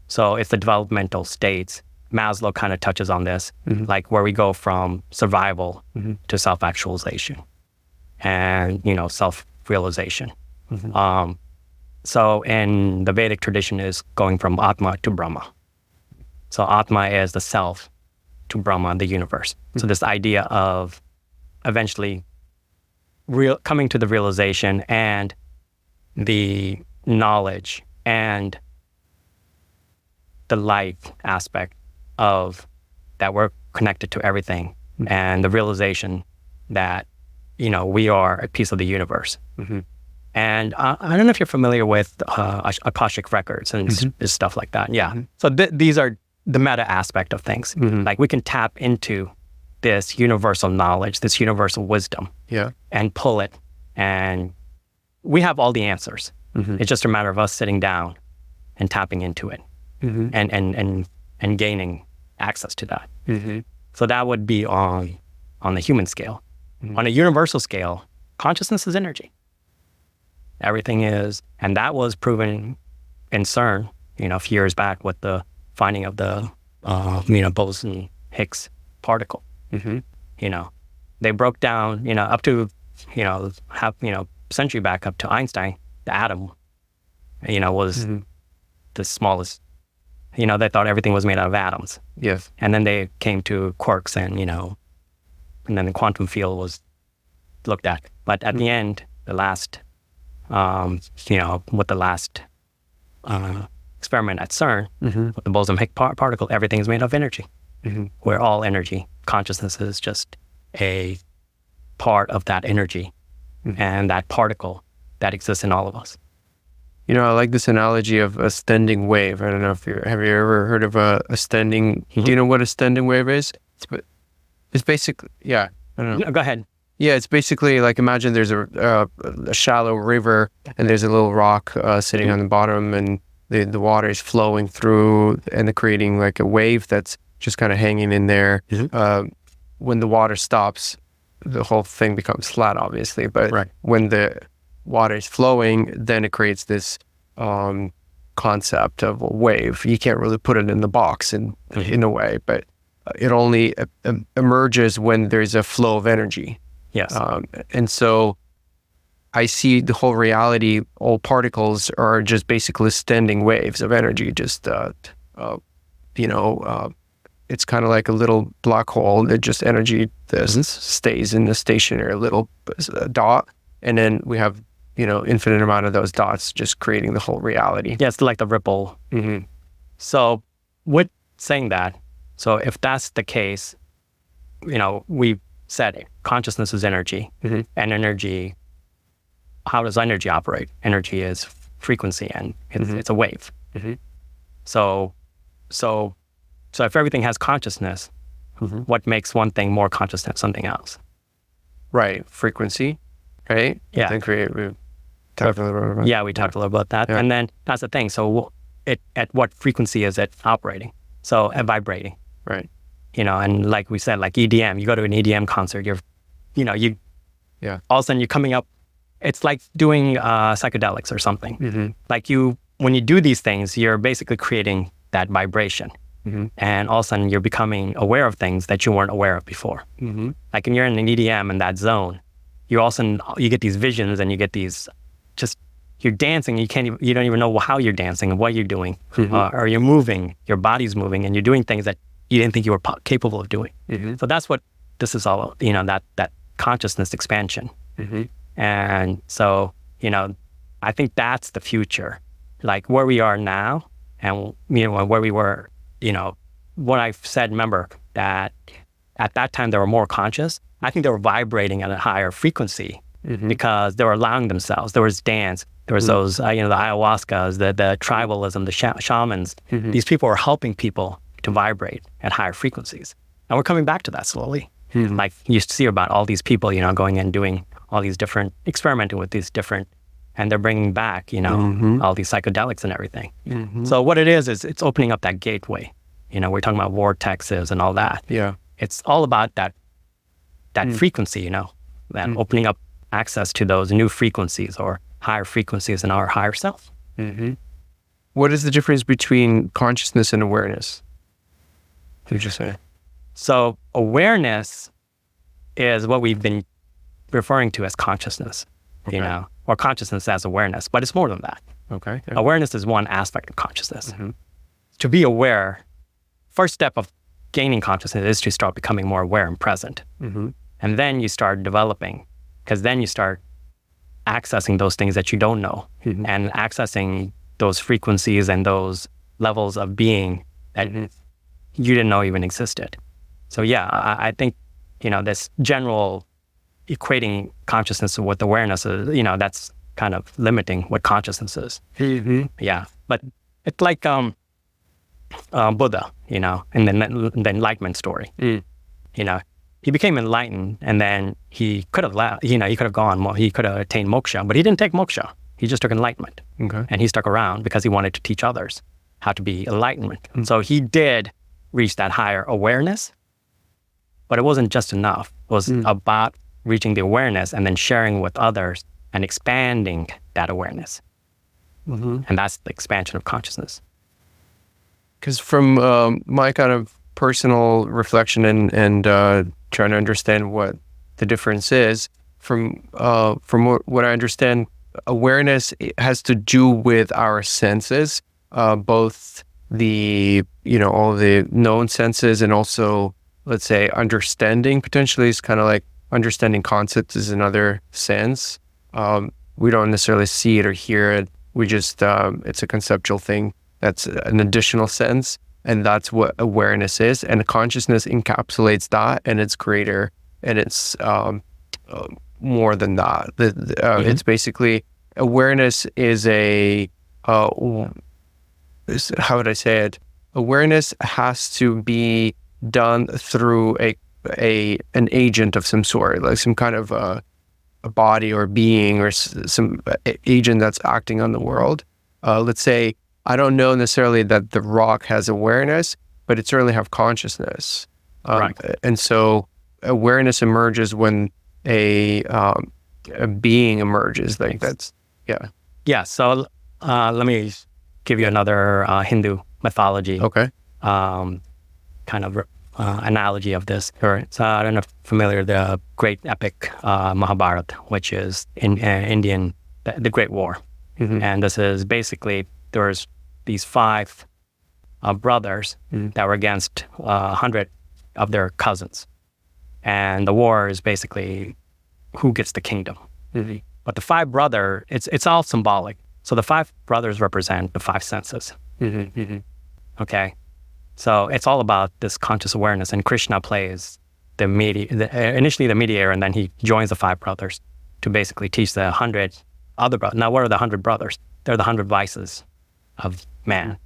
So it's the developmental states. Maslow kind of touches on this, like where we go from survival to self-actualization and, self-realization. So in the Vedic tradition is going from Atma to Brahma. So Atma is the self to Brahma, the universe. So this idea of eventually coming to the realization and the knowledge and the life aspect of that we're connected to everything, and the realization that, we are a piece of the universe. And I don't know if you're familiar with Akashic records and stuff like that. Yeah. So these are the meta aspect of things. Like we can tap into this universal knowledge, this universal wisdom, and pull it, and we have all the answers. It's just a matter of us sitting down and tapping into it, and gaining access to that. So that would be on the human scale. On a universal scale, consciousness is energy. Everything is, and that was proven in CERN, a few years back with the finding of the, Boson-Higgs particle. They broke down, up to, half, century back up to Einstein, the atom, was the smallest. They thought everything was made out of atoms. Yes. And then they came to quarks, and and then the quantum field was looked at. But at the end, the last, with the last experiment at CERN with the boson Higgs particle, everything is made of energy. We're all energy. Consciousness is just a part of that energy and that particle that exists in all of us. You know, I like this analogy of a standing wave. I don't know if have you ever heard of a standing, do you know what a standing wave is? It's basically, I don't know. No, go ahead. Yeah, it's basically like, imagine there's a shallow river and there's a little rock sitting on the bottom, and the water is flowing through and creating like a wave that's just kind of hanging in there. When the water stops, the whole thing becomes flat, obviously. But when the water is flowing, then it creates this concept of a wave. You can't really put it in the box in a way, but it only emerges when there's a flow of energy. Yes. And so I see the whole reality, all particles are just basically standing waves of energy, just, it's kind of like a little black hole that just energy stays in the stationary little dot. And then we have, infinite amount of those dots just creating the whole reality. Yeah, it's like the ripple. So with saying that, so if that's the case, we said consciousness is energy, and energy, how does energy operate? Energy is frequency, and it's a wave. So if everything has consciousness, what makes one thing more conscious than something else? Right, frequency, right? Yeah. We talked a little bit about. Yeah, we talked a little about that. Yeah. And then that's the thing. So at what frequency is it operating? So vibrating. Right. And like we said, like EDM, you go to an EDM concert, all of a sudden you're coming up, it's like doing psychedelics or something. Like when you do these things, you're basically creating that vibration. And all of a sudden you're becoming aware of things that you weren't aware of before. Like when you're in an EDM in that zone, you all of a sudden, you get these visions and you get these, you're dancing, you don't even know how you're dancing and what you're doing. Or you're moving, your body's moving, and you're doing things that you didn't think you were capable of doing. So that's what this is all, that consciousness expansion. And so, I think that's the future. Like where we are now and, where we were, what I've said, remember that at that time they were more conscious. I think they were vibrating at a higher frequency because they were allowing themselves. There was dance. There was those, the ayahuascas, the tribalism, the shamans. These people were helping people to vibrate at higher frequencies. And we're coming back to that slowly. Like you see about all these people, going and doing all these different, experimenting with these different, and they're bringing back, all these psychedelics and everything. So what it is it's opening up that gateway. We're talking about vortexes and all that. Yeah. It's all about that frequency, that opening up access to those new frequencies or higher frequencies in our higher self. What is the difference between consciousness and awareness? Did you say? So awareness is what we've been referring to as consciousness, or consciousness as awareness, but it's more than that. Okay. Yeah. Awareness is one aspect of consciousness. To be aware, first step of gaining consciousness is to start becoming more aware and present. And then you start developing, because then you start accessing those things that you don't know and accessing those frequencies and those levels of being that you didn't know even existed. So yeah, I think, this general equating consciousness with awareness is, that's kind of limiting what consciousness is. Yeah, but it's like Buddha, in the Enlightenment story. He became enlightened, and then he could have, he could have gone, he could have attained moksha, but he didn't take moksha. He just took enlightenment. And he stuck around because he wanted to teach others how to be enlightenment. So he did reach that higher awareness, but it wasn't just enough. It was about reaching the awareness and then sharing with others and expanding that awareness. And that's the expansion of consciousness. Because from my kind of personal reflection and trying to understand what the difference is, from what I understand, awareness has to do with our senses, both the, all the known senses and also, let's say, understanding potentially is kind of like understanding concepts is another sense. We don't necessarily see it or hear it. We just, it's a conceptual thing. That's an additional sense, and that's what awareness is. And consciousness encapsulates that, and it's greater, and it's more than that. It's basically awareness is a how would I say it? Awareness has to be done through an agent of some sort, like some kind of a body or being or some agent that's acting on the world. Let's say, I don't know necessarily that the rock has awareness, but it certainly have consciousness. Right. And so awareness emerges when a being emerges. Like that's, yeah. Yeah. So let me give you another Hindu mythology. Okay. Kind of analogy of this. Or I don't know if you're familiar, the great epic Mahabharata, which is in Indian, the Great War. And this is basically, there's these 5 brothers that were against 100 of their cousins. And the war is basically who gets the kingdom. But the 5 brothers, it's all symbolic. So the 5 brothers represent the 5 senses. Okay? So it's all about this conscious awareness. And Krishna plays initially the mediator, and then he joins the 5 brothers to basically teach the 100 other brothers. Now, what are the 100 brothers? They're the 100 vices of man,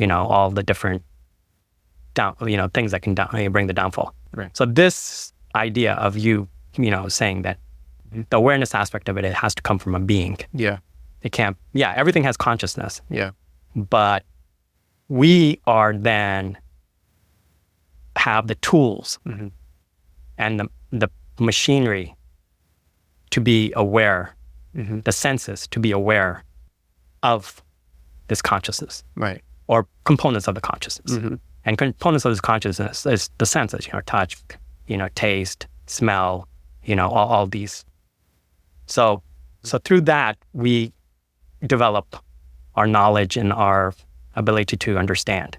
all the different things that can bring the downfall. Right. So this idea of you saying that the awareness aspect of it has to come from a being. Yeah. It can't, everything has consciousness. Yeah. But we are then have the tools and the machinery to be aware, the senses to be aware of this consciousness. Right. Or components of the consciousness. And components of this consciousness is the senses, touch, taste, smell, all these. So through that, we develop our knowledge and our ability to understand.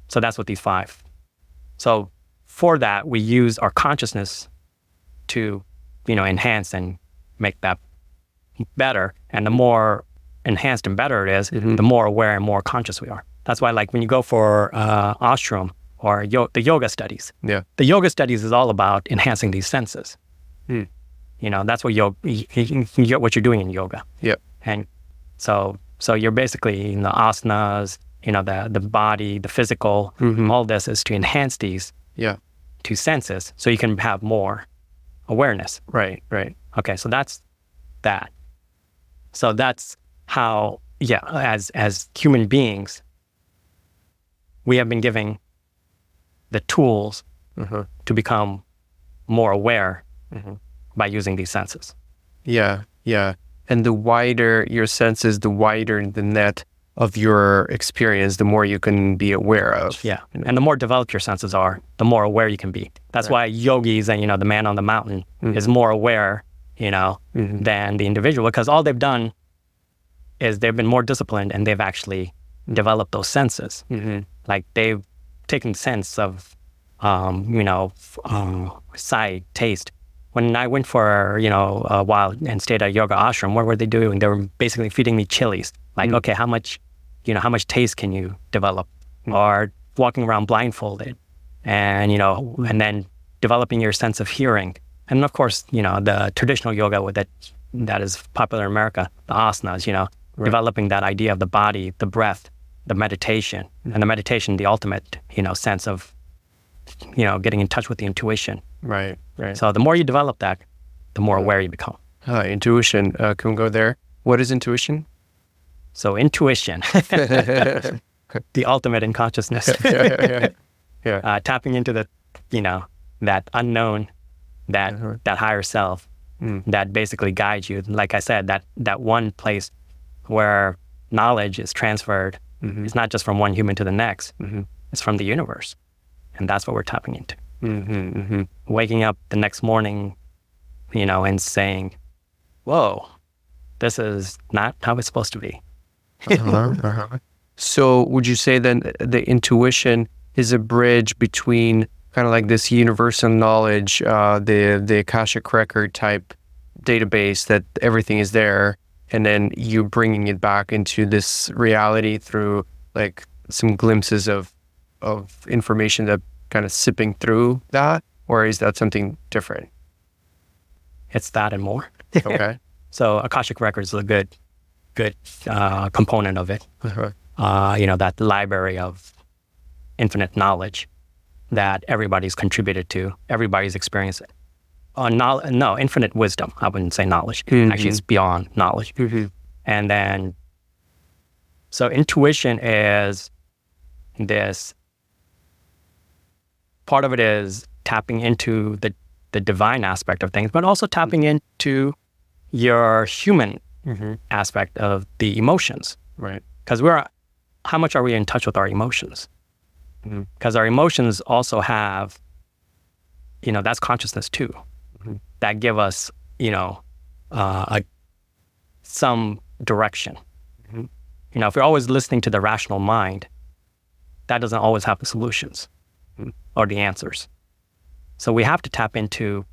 So that's what these 5. So for that, we use our consciousness to, enhance and make that better. And the more enhanced and better it is, the more aware and more conscious we are. That's why, like, when you go for ashram or the yoga studies, the yoga studies is all about enhancing these senses. That's what you get what you're doing in yoga. And so you're basically in the asanas, the body, the physical, all this is to enhance these 2 senses so you can have more awareness. Right. Okay, so that's that. So that's how, as human beings, we have been given the tools to become more aware by using these senses. Yeah. And the wider your senses, the wider the net of your experience, the more you can be aware of. Yeah. And the more developed your senses are, the more aware you can be. That's why yogis and, the man on the mountain is more aware, than the individual, because all they've done is they've been more disciplined and they've actually developed those senses. Like they've taken sense of, sight, taste. When I went for, a while and stayed at yoga ashram, what were they doing? They were basically feeding me chilies. Like, okay, how much taste can you develop? Or walking around blindfolded and, and then developing your sense of hearing. And of course, the traditional yoga that is popular in America, the asanas, developing that idea of the body, the breath, the meditation, and the meditation, the ultimate, sense of, getting in touch with the intuition. Right. So the more you develop that, the more aware you become. Intuition. Can we go there? What is intuition? So intuition, the ultimate in consciousness. Tapping into the, that unknown, that higher self that basically guides you. Like I said, that one place where knowledge is transferred. It's not just from one human to the next. It's from the universe. And that's what we're tapping into. Waking up the next morning, and saying, whoa, this is not how it's supposed to be. So would you say then the intuition is a bridge between kind of like this universal knowledge, the Akashic record type database that everything is there, and then you bringing it back into this reality through like some glimpses of information that kind of sipping through that, or is that something different? It's that and more. Okay. So Akashic Records is a good component of it. That library of infinite knowledge that everybody's contributed to, everybody's experienced. Infinite wisdom. I wouldn't say knowledge. Actually, it's beyond knowledge. And then, so intuition is this. Part of it is tapping into the divine aspect of things, but also tapping into your human aspect of the emotions. Right. Because how much are we in touch with our emotions? Because our emotions also have, that's consciousness too. That give us, some direction. If you're always listening to the rational mind, that doesn't always have the solutions or the answers. So we have to tap into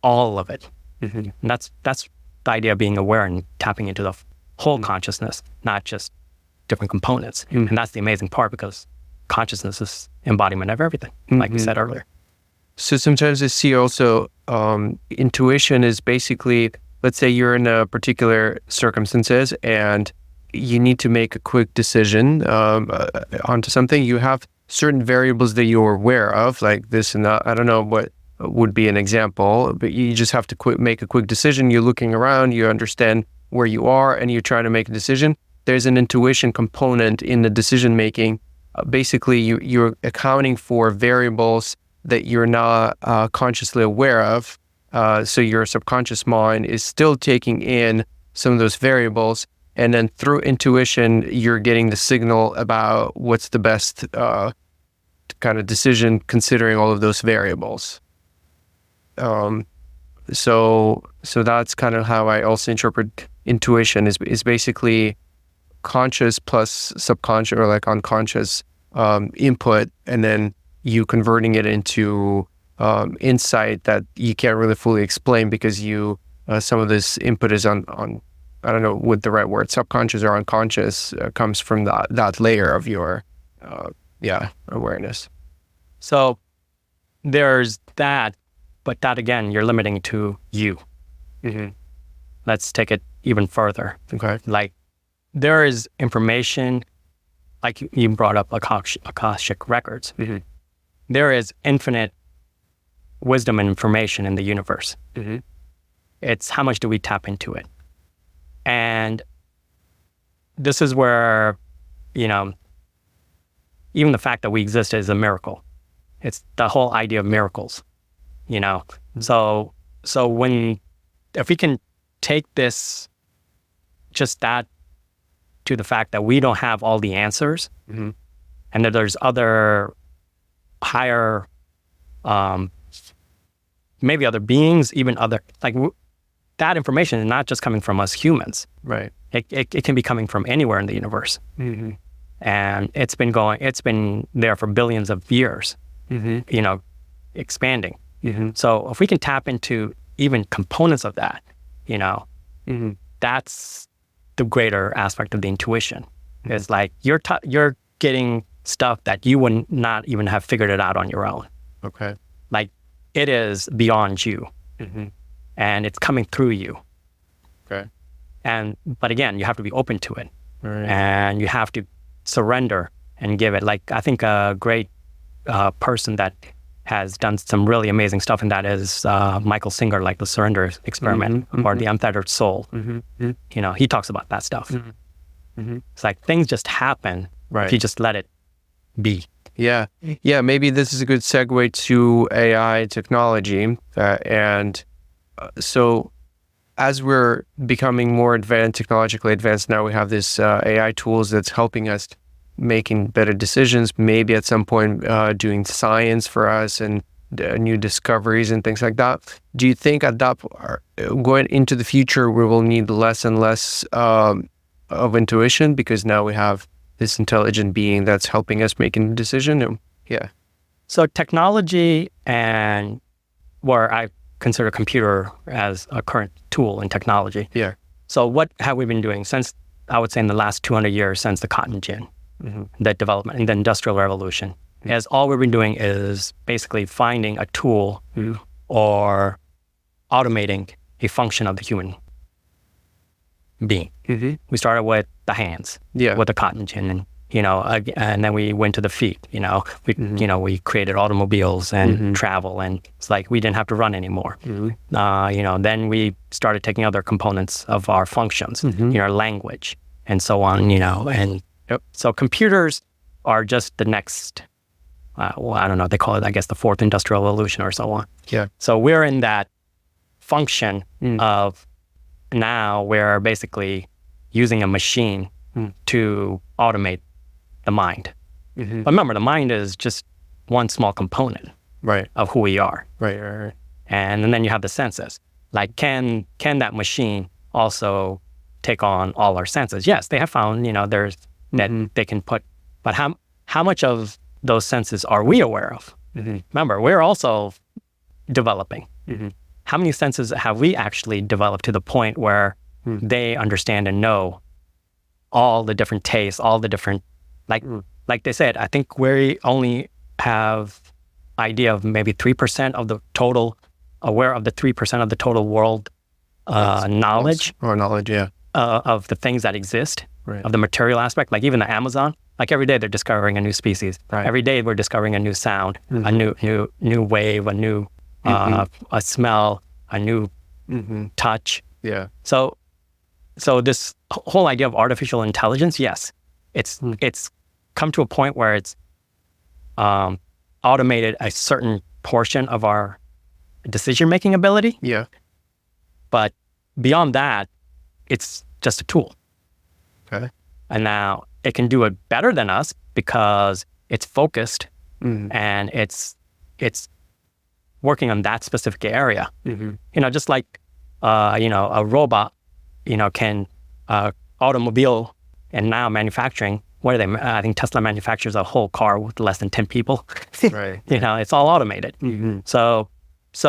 all of it. And that's the idea of being aware and tapping into the whole consciousness, not just different components. And that's the amazing part, because consciousness is embodiment of everything, like we said earlier. So sometimes I see also intuition is basically, let's say you're in a particular circumstances and you need to make a quick decision onto something. You have certain variables that you're aware of, like this and that. I don't know what would be an example, but you just have to make a quick decision. You're looking around, you understand where you are, and you're trying to make a decision. There's an intuition component in the decision making. Basically, you're accounting for variables that you're not consciously aware of. So your subconscious mind is still taking in some of those variables. And then through intuition, you're getting the signal about what's the best kind of decision considering all of those variables. So that's kind of how I also interpret intuition is basically conscious plus subconscious or like unconscious input, and then you converting it into insight that you can't really fully explain because some of this input is on I don't know what the right word, subconscious or unconscious, comes from that layer of your awareness. So there's that, but that again, you're limiting to you. Let's take it even further. Okay. Like there is information, like you brought up Akashic Records. There is infinite wisdom and information in the universe. It's how much do we tap into it? And this is where, even the fact that we exist is a miracle. It's the whole idea of miracles, So if we can take this, just that, to the fact that we don't have all the answers, and that there's other higher, maybe other beings, even other, that information is not just coming from us humans. Right. It can be coming from anywhere in the universe. And it's been there for billions of years, expanding. So if we can tap into even components of that, that's the greater aspect of the intuition. It's like you're getting stuff that you would not even have figured it out on your own. Okay. Like it is beyond you. And it's coming through you. Okay. But again, you have to be open to it. Right. And you have to surrender and give it. Like I think a great person that has done some really amazing stuff, and that is Michael Singer, like the surrender experiment or the untethered soul. He talks about that stuff. It's like things just happen if you just let it be. Yeah. Maybe this is a good segue to AI technology, and so as we're becoming more technologically advanced now, we have this AI tools that's helping us making better decisions, maybe at some point doing science for us and new discoveries and things like that. Do you think going into the future, we will need less and less of intuition because now we have this intelligent being that's helping us making a decision? Yeah. So technology, and where I consider computer as a current tool in technology. Yeah. So what have we been doing since, I would say in the last 200 years, since the cotton gin? the development in the Industrial Revolution. As all we've been doing is basically finding a tool or automating a function of the human being. We started with the hands, with the cotton gin, and and then we went to the feet. We created automobiles and travel, and it's like we didn't have to run anymore. Then we started taking other components of our functions, our language, and so on. So computers are just the next. I don't know. They call it, I guess, the fourth industrial revolution or so on. Yeah. So we're in that function of now we're basically using a machine to automate the mind. But remember, the mind is just one small component of who we are. Right. And then you have the senses. Like, can that machine also take on all our senses? Yes, they have found, there's that they can put, but how much of those senses are we aware of? Remember, we're also developing. How many senses have we actually developed to the point where they understand and know all the different tastes, all the different, like they said, I think we only have idea of maybe 3% of the total, aware of the 3% of the total world knowledge. Or knowledge, yeah. Of the things that exist, of the material aspect, like even the Amazon. Like every day they're discovering a new species. Every day we're discovering a new sound, a new wave, a new a smell, a new touch. Yeah. So this whole idea of artificial intelligence, yes, it's come to a point where it's automated a certain portion of our decision-making ability. Yeah. But beyond that, it's just a tool. Okay. And now it can do it better than us because it's focused and it's working on that specific area. Just like a robot, can automobile and now manufacturing. What are they? I think Tesla manufactures a whole car with less than 10 people. Right. It's all automated. So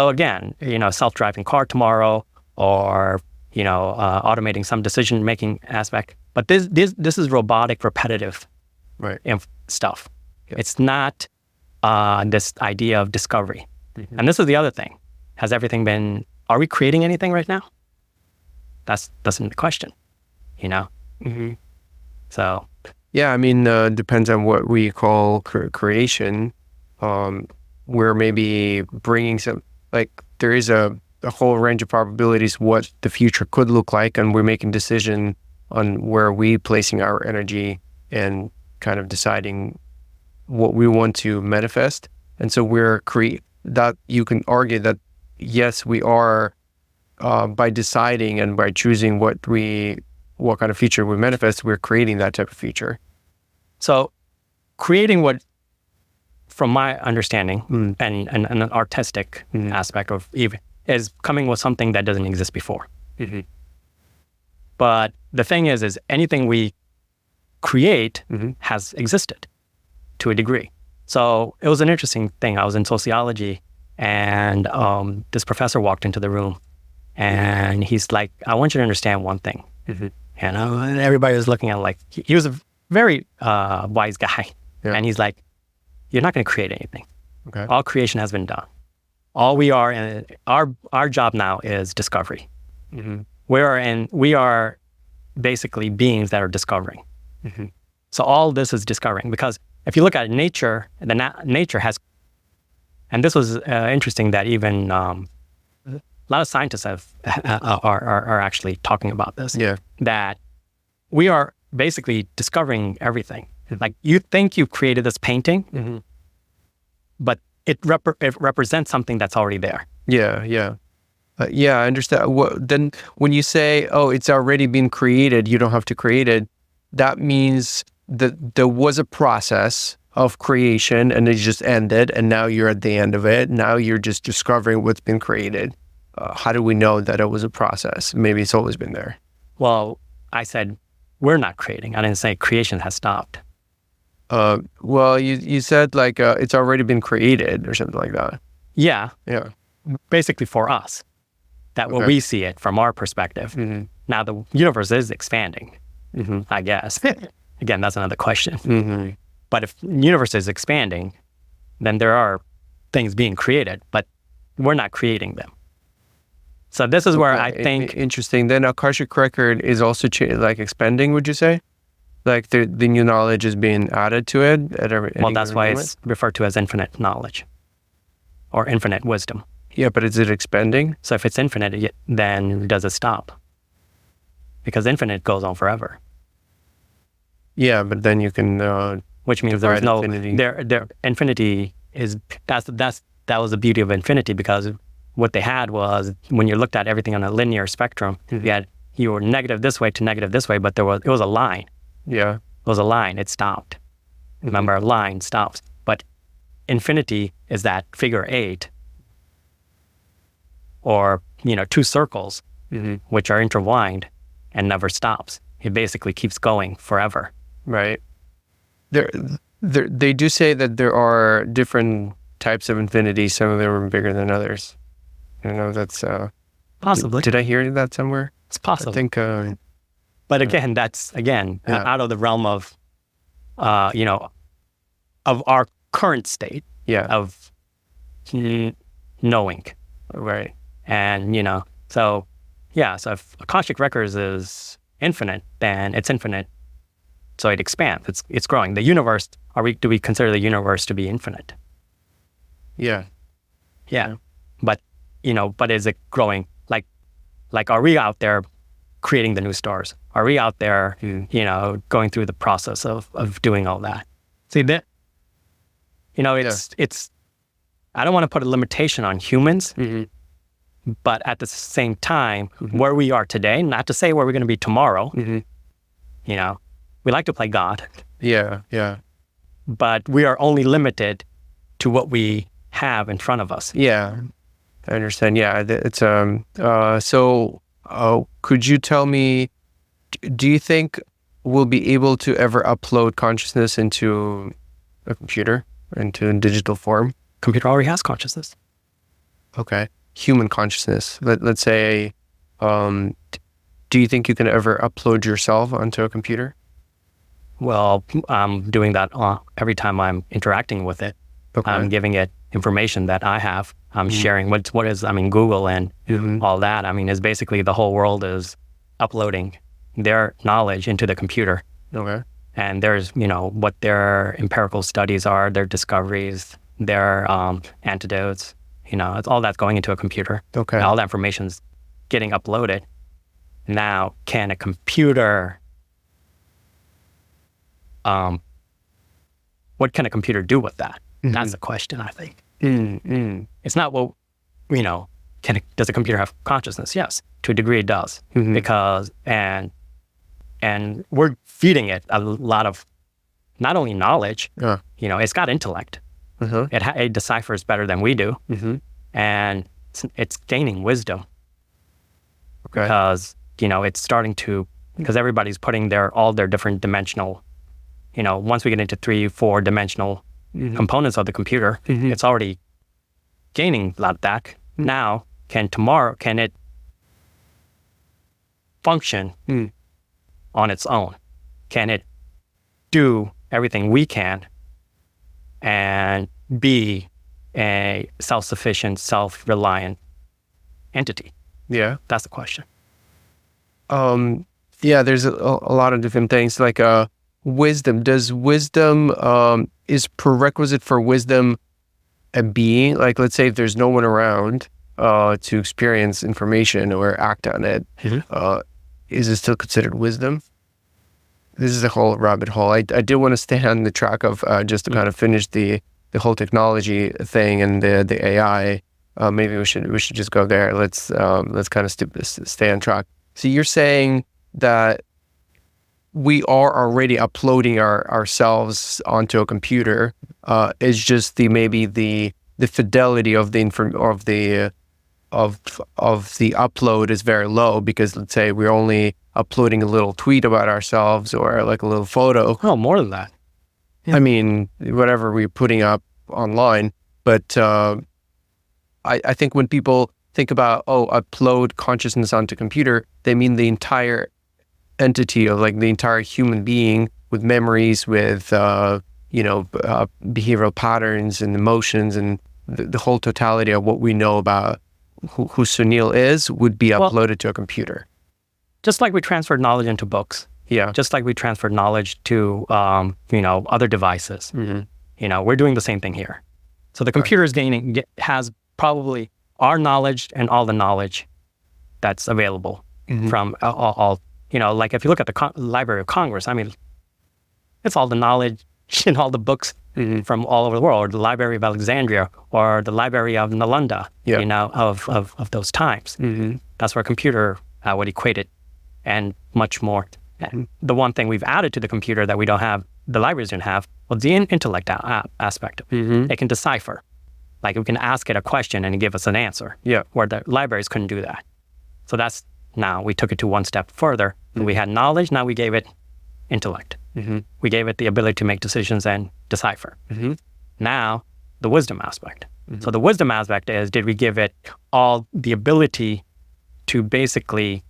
again, self-driving car tomorrow, or automating some decision-making aspect. But this is robotic, repetitive, stuff. Yeah. It's not this idea of discovery. And this is the other thing. Has everything been? Are we creating anything right now? That's the question. So. Yeah, I mean, depends on what we call creation. We're maybe bringing some, there is a whole range of probabilities what the future could look like, and we're making decision on where we placing our energy and kind of deciding what we want to manifest. And so that you can argue that yes, we are by deciding and by choosing what kind of future we manifest, we're creating that type of future. So creating what, from my understanding and an artistic aspect of even, is coming with something that doesn't exist before. But the thing is anything we create has existed to a degree. So it was an interesting thing. I was in sociology, and this professor walked into the room, and he's like, I want you to understand one thing. And everybody was looking at he was a very wise guy. Yeah. And he's like, you're not going to create anything. Okay. All creation has been done. All we are, and our job now is discovery. We are basically beings that are discovering. So all this is discovering, because if you look at nature, nature has, and this was interesting that even a lot of scientists are actually talking about this. Yeah. That we are basically discovering everything. Like, you think you've created this painting, but it represents something that's already there. Yeah. I understand. Then when you say, oh, it's already been created, you don't have to create it, that means that there was a process of creation and it just ended, and now you're at the end of it. Now you're just discovering what's been created. How do we know that it was a process? Maybe it's always been there. Well, I said we're not creating. I didn't say creation has stopped. Well, you said it's already been created or something like that. Yeah. Basically for us, what we see it from our perspective. Now the universe is expanding, I guess. again, that's another question. Mm-hmm. But if the universe is expanding, then there are things being created, but we're not creating them. So this is where I think... Interesting. Then Akashic record is also like expanding, would you say? Like the new knowledge is being added to it at every... Well, that's why it's referred to as infinite knowledge or infinite wisdom. Yeah, but is it expanding? So if it's infinite, then does it stop? Because infinite goes on forever. Yeah, but then you can... which means there's no... infinity. Infinity is... That was the beauty of infinity, because what they had was, when you looked at everything on a linear spectrum, you were negative this way to negative this way, but it was a line. Yeah. It was a line. It stopped. Remember, a line stops. But infinity is that figure 8, or, two circles, which are intertwined and never stops. It basically keeps going forever. Right. They do say that there are different types of infinity. Some of them are bigger than others. I don't know if that's... Possibly. Did I hear that somewhere? It's possible. I think... but again, that's, out of the realm of, of our current state of knowing. Right. And, so if Akashic Records is infinite, then it's infinite. So it expands. It's growing. The universe, do we consider the universe to be infinite? Yeah. Yeah. But, but is it growing? Like, are we out there creating the new stars? Are we out there, going through the process of doing all that? See, that, it's, I don't want to put a limitation on humans, but at the same time, where we are today, not to say where we're going to be tomorrow, we like to play God. Yeah, yeah. But we are only limited to what we have in front of us. Yeah, I understand. Yeah, it's so could you tell me, do you think we'll be able to ever upload consciousness into a computer, into a digital form? Computer already has consciousness. Okay. Human consciousness. Let's say, do you think you can ever upload yourself onto a computer? Well, I'm doing that every time I'm interacting with it. Okay. I'm giving it information that I have. I'm sharing what is, Google and all that. Is basically the whole world is uploading their knowledge into the computer. Okay. And there's, what their empirical studies are, their discoveries, their antidotes, it's all that's going into a computer. Okay. All that information's getting uploaded. Now, can a computer, what can a computer do with that? That's the question, I think. It's not, does a computer have consciousness? Yes, to a degree it does. Because, and we're feeding it a lot of, not only knowledge, it's got intellect. It deciphers better than we do. And it's gaining wisdom. Okay. Because, it's starting to, because everybody's putting all their different dimensional, once we get into 3-4 dimensional components of the computer, it's already gaining a lot of that. Now, can it function on its own? Can it do everything we can and be a self-sufficient, self-reliant entity? Yeah. That's the question. Yeah, there's a lot of different things, like wisdom. Does wisdom, is prerequisite for wisdom a being? Like, let's say if there's no one around to experience information or act on it, is it still considered wisdom? This is a whole rabbit hole. I did want to stay on the track of just to kind of finish the whole technology thing and the AI. Maybe we should just go there. Let's kind of stay on track. So you're saying that we are already uploading ourselves onto a computer. It's just maybe the fidelity of the upload is very low, because let's say we're only uploading a little tweet about ourselves or like a little photo. Oh, more than that. Yeah. Whatever we're putting up online. But I think when people think about, upload consciousness onto computer, they mean the entire entity of like the entire human being memories, with behavioral patterns and emotions, and the whole totality of what we know about who Sunil is would be uploaded to a computer. Just like we transferred knowledge into books. Yeah. Just like we transferred knowledge to, other devices. We're doing the same thing here. So the computer is has probably our knowledge and all the knowledge that's available from all, like if you look at the Library of Congress, I mean, it's all the knowledge in all the books from all over the world, or the Library of Alexandria, or the Library of Nalanda, of those times. That's where a computer would equate it, and much more. And the one thing we've added to the computer that we don't have, the libraries didn't have, was the intellect aspect of it. It can decipher. Like we can ask it a question and give us an answer, where the libraries couldn't do that. So now we took it to one step further. We had knowledge, now we gave it intellect. We gave it the ability to make decisions and decipher. Now, the wisdom aspect. So the wisdom aspect is, did we give it all the ability to basically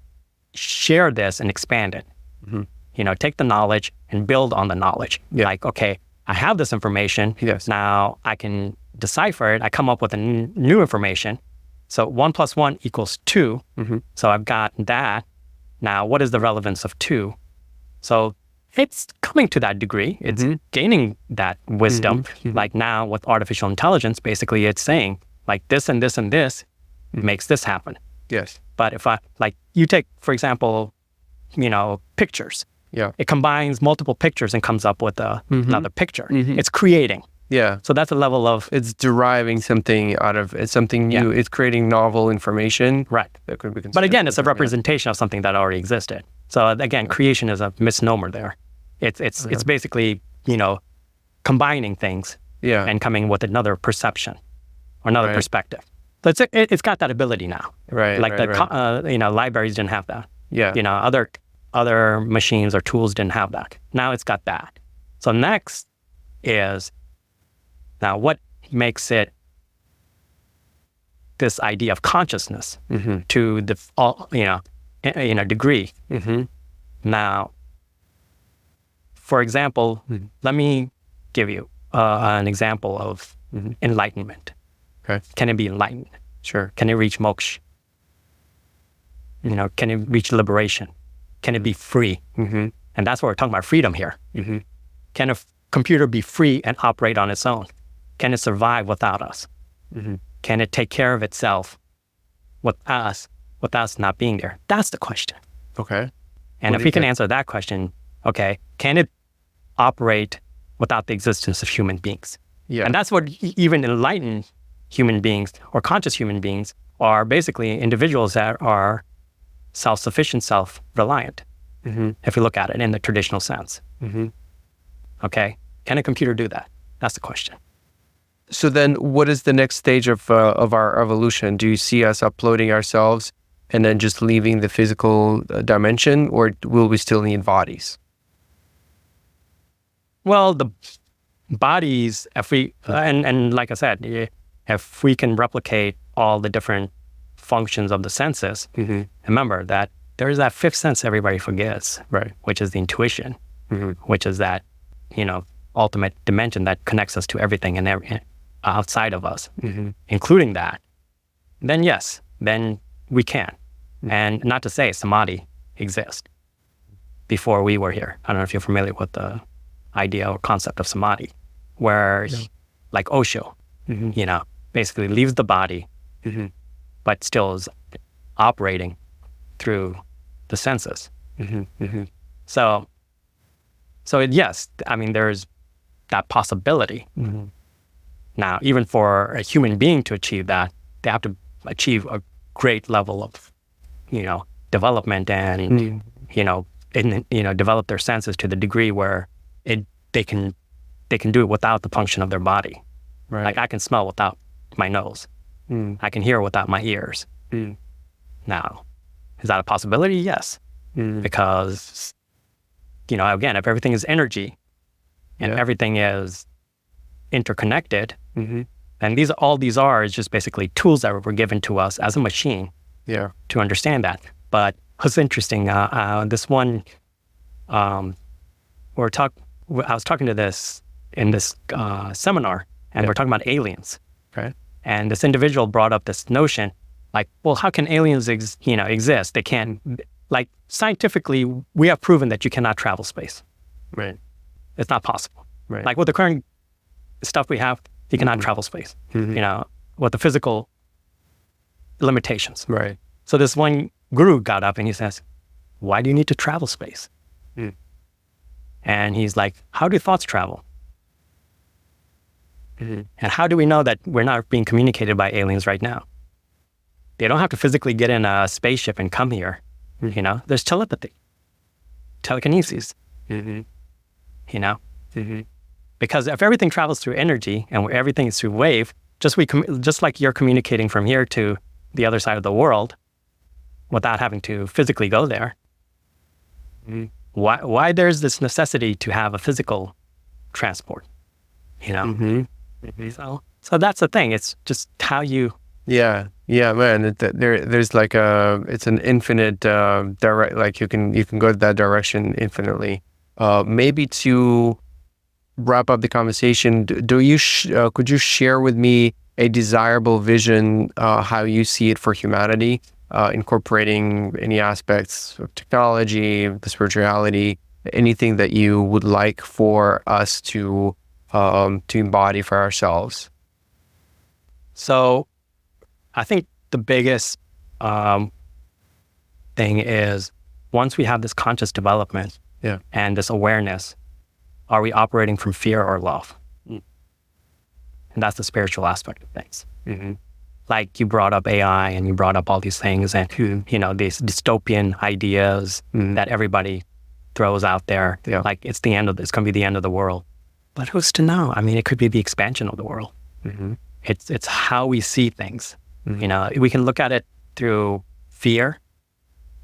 share this and expand it? Take the knowledge and build on the knowledge. Like, okay, I have this information. Now I can decipher it. I come up with new information. So 1 + 1 = 2. So I've got that. Now, what is the relevance of 2? So it's coming to that degree. It's gaining that wisdom. Like now with artificial intelligence, basically it's saying like this and this and this makes this happen. Yes. But if you take, for example, pictures. It combines multiple pictures and comes up with another picture. It's creating. So that's a level of... It's deriving something out of... It's something new. It's creating novel information. Right. That could be considered. But again, it's a representation of something that already existed. So again, creation is a misnomer there. It's basically, combining things and coming with another perception or another perspective. So it's got that ability now. Right. Like libraries didn't have that. Yeah. Other machines or tools didn't have that. Now it's got that. So next is, now what makes it this idea of consciousness to the degree. Now, for example, let me give you an example of enlightenment. Okay. Can it be enlightened? Sure. Can it reach moksha? Can it reach liberation? Can it be free? And that's what we're talking about, freedom here. Can a computer be free and operate on its own? Can it survive without us? Can it take care of itself with us not being there? That's the question. Okay. And if we can answer that question, okay, can it operate without the existence of human beings? Yeah. And that's what even enlightened human beings or conscious human beings are, basically individuals that are self-sufficient, self-reliant, if you look at it in the traditional sense. Okay, can a computer do that? That's the question. So then what is the next stage of our evolution? Do you see us uploading ourselves and then just leaving the physical dimension, or will we still need bodies? Well, the bodies, if we, and like I said, if we can replicate all the different functions of the senses, remember that there is that fifth sense everybody forgets, right? Which is the intuition, which is that, ultimate dimension that connects us to everything and outside of us, including that. Then yes, then we can. And not to say samadhi exists before we were here. I don't know if you're familiar with the idea or concept of samadhi, where like Osho, basically leaves the body, but still is operating through the senses. So yes, I mean, there's that possibility. Now, even for a human being to achieve that, they have to achieve a great level of, development and, develop their senses to the degree where they can do it without the function of their body. Right. Like I can smell without my nose. I can hear without my ears. Now, is that a possibility? Yes. Because, again, if everything is energy and everything is interconnected, and all these are is just basically tools that were given to us as a machine to understand that. But what's interesting, this one I was talking to this in this seminar, and we're talking about aliens. Okay. And this individual brought up this notion, like, well, how can aliens exist? They can't, like, scientifically, we have proven that you cannot travel space. Right. It's not possible. Right. Like with the current stuff we have, you cannot travel space. With the physical limitations. Right. So this one guru got up and he says, why do you need to travel space? And he's like, how do thoughts travel? And how do we know that we're not being communicated by aliens right now? They don't have to physically get in a spaceship and come here. There's telepathy, telekinesis, because if everything travels through energy and everything is through wave, just like you're communicating from here to the other side of the world without having to physically go there, why there's this necessity to have a physical transport, So that's the thing. It's just how you... Yeah, man. There's like it's an infinite direct. Like you can go that direction infinitely. Maybe to wrap up the conversation, could you share with me a desirable vision, how you see it for humanity, incorporating any aspects of technology, the spirituality, anything that you would like for us to embody for ourselves? So I think the biggest thing is, once we have this conscious development and this awareness, are we operating from fear or love? And that's the spiritual aspect of things. Like you brought up AI and you brought up all these things and, these dystopian ideas that everybody throws out there. Yeah. Like it's going to be the end of the world. But who's to know? I mean, it could be the expansion of the world. It's how we see things. We can look at it through fear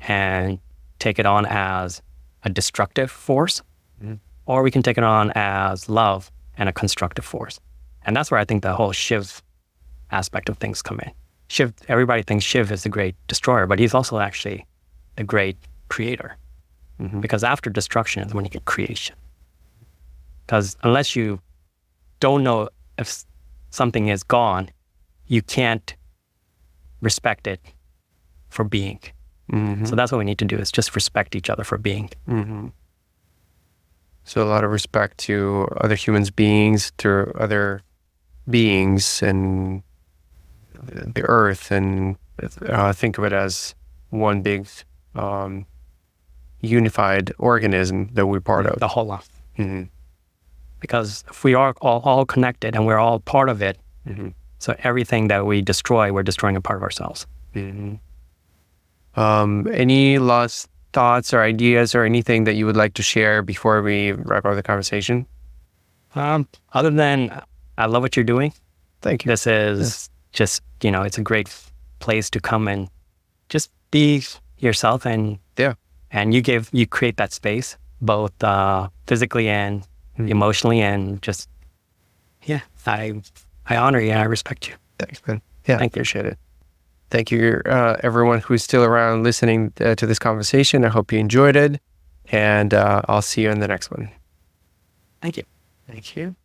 and take it on as a destructive force, or we can take it on as love and a constructive force. And that's where I think the whole Shiv aspect of things come in. Shiv, everybody thinks Shiv is the great destroyer, but he's also actually the great creator. Because after destruction is when you get creation. Because unless you don't know if something is gone, you can't respect it for being. So that's what we need to do, is just respect each other for being. So a lot of respect to other humans beings, to other beings and the earth, and think of it as one big unified organism that we're part of. The whole lot. Because if we are all connected and we're all part of it, so everything that we destroy, we're destroying a part of ourselves. Any last thoughts or ideas or anything that you would like to share before we wrap up the conversation? Other than, I love what you're doing. Thank you. This is just, it's a great place to come and just be yourself, and you create that space, both physically and emotionally, and just, I honor you and I respect you. Thanks, man. Yeah, thank you. Appreciate it. Thank you, everyone who's still around listening to this conversation. I hope you enjoyed it, and I'll see you in the next one. Thank you. Thank you.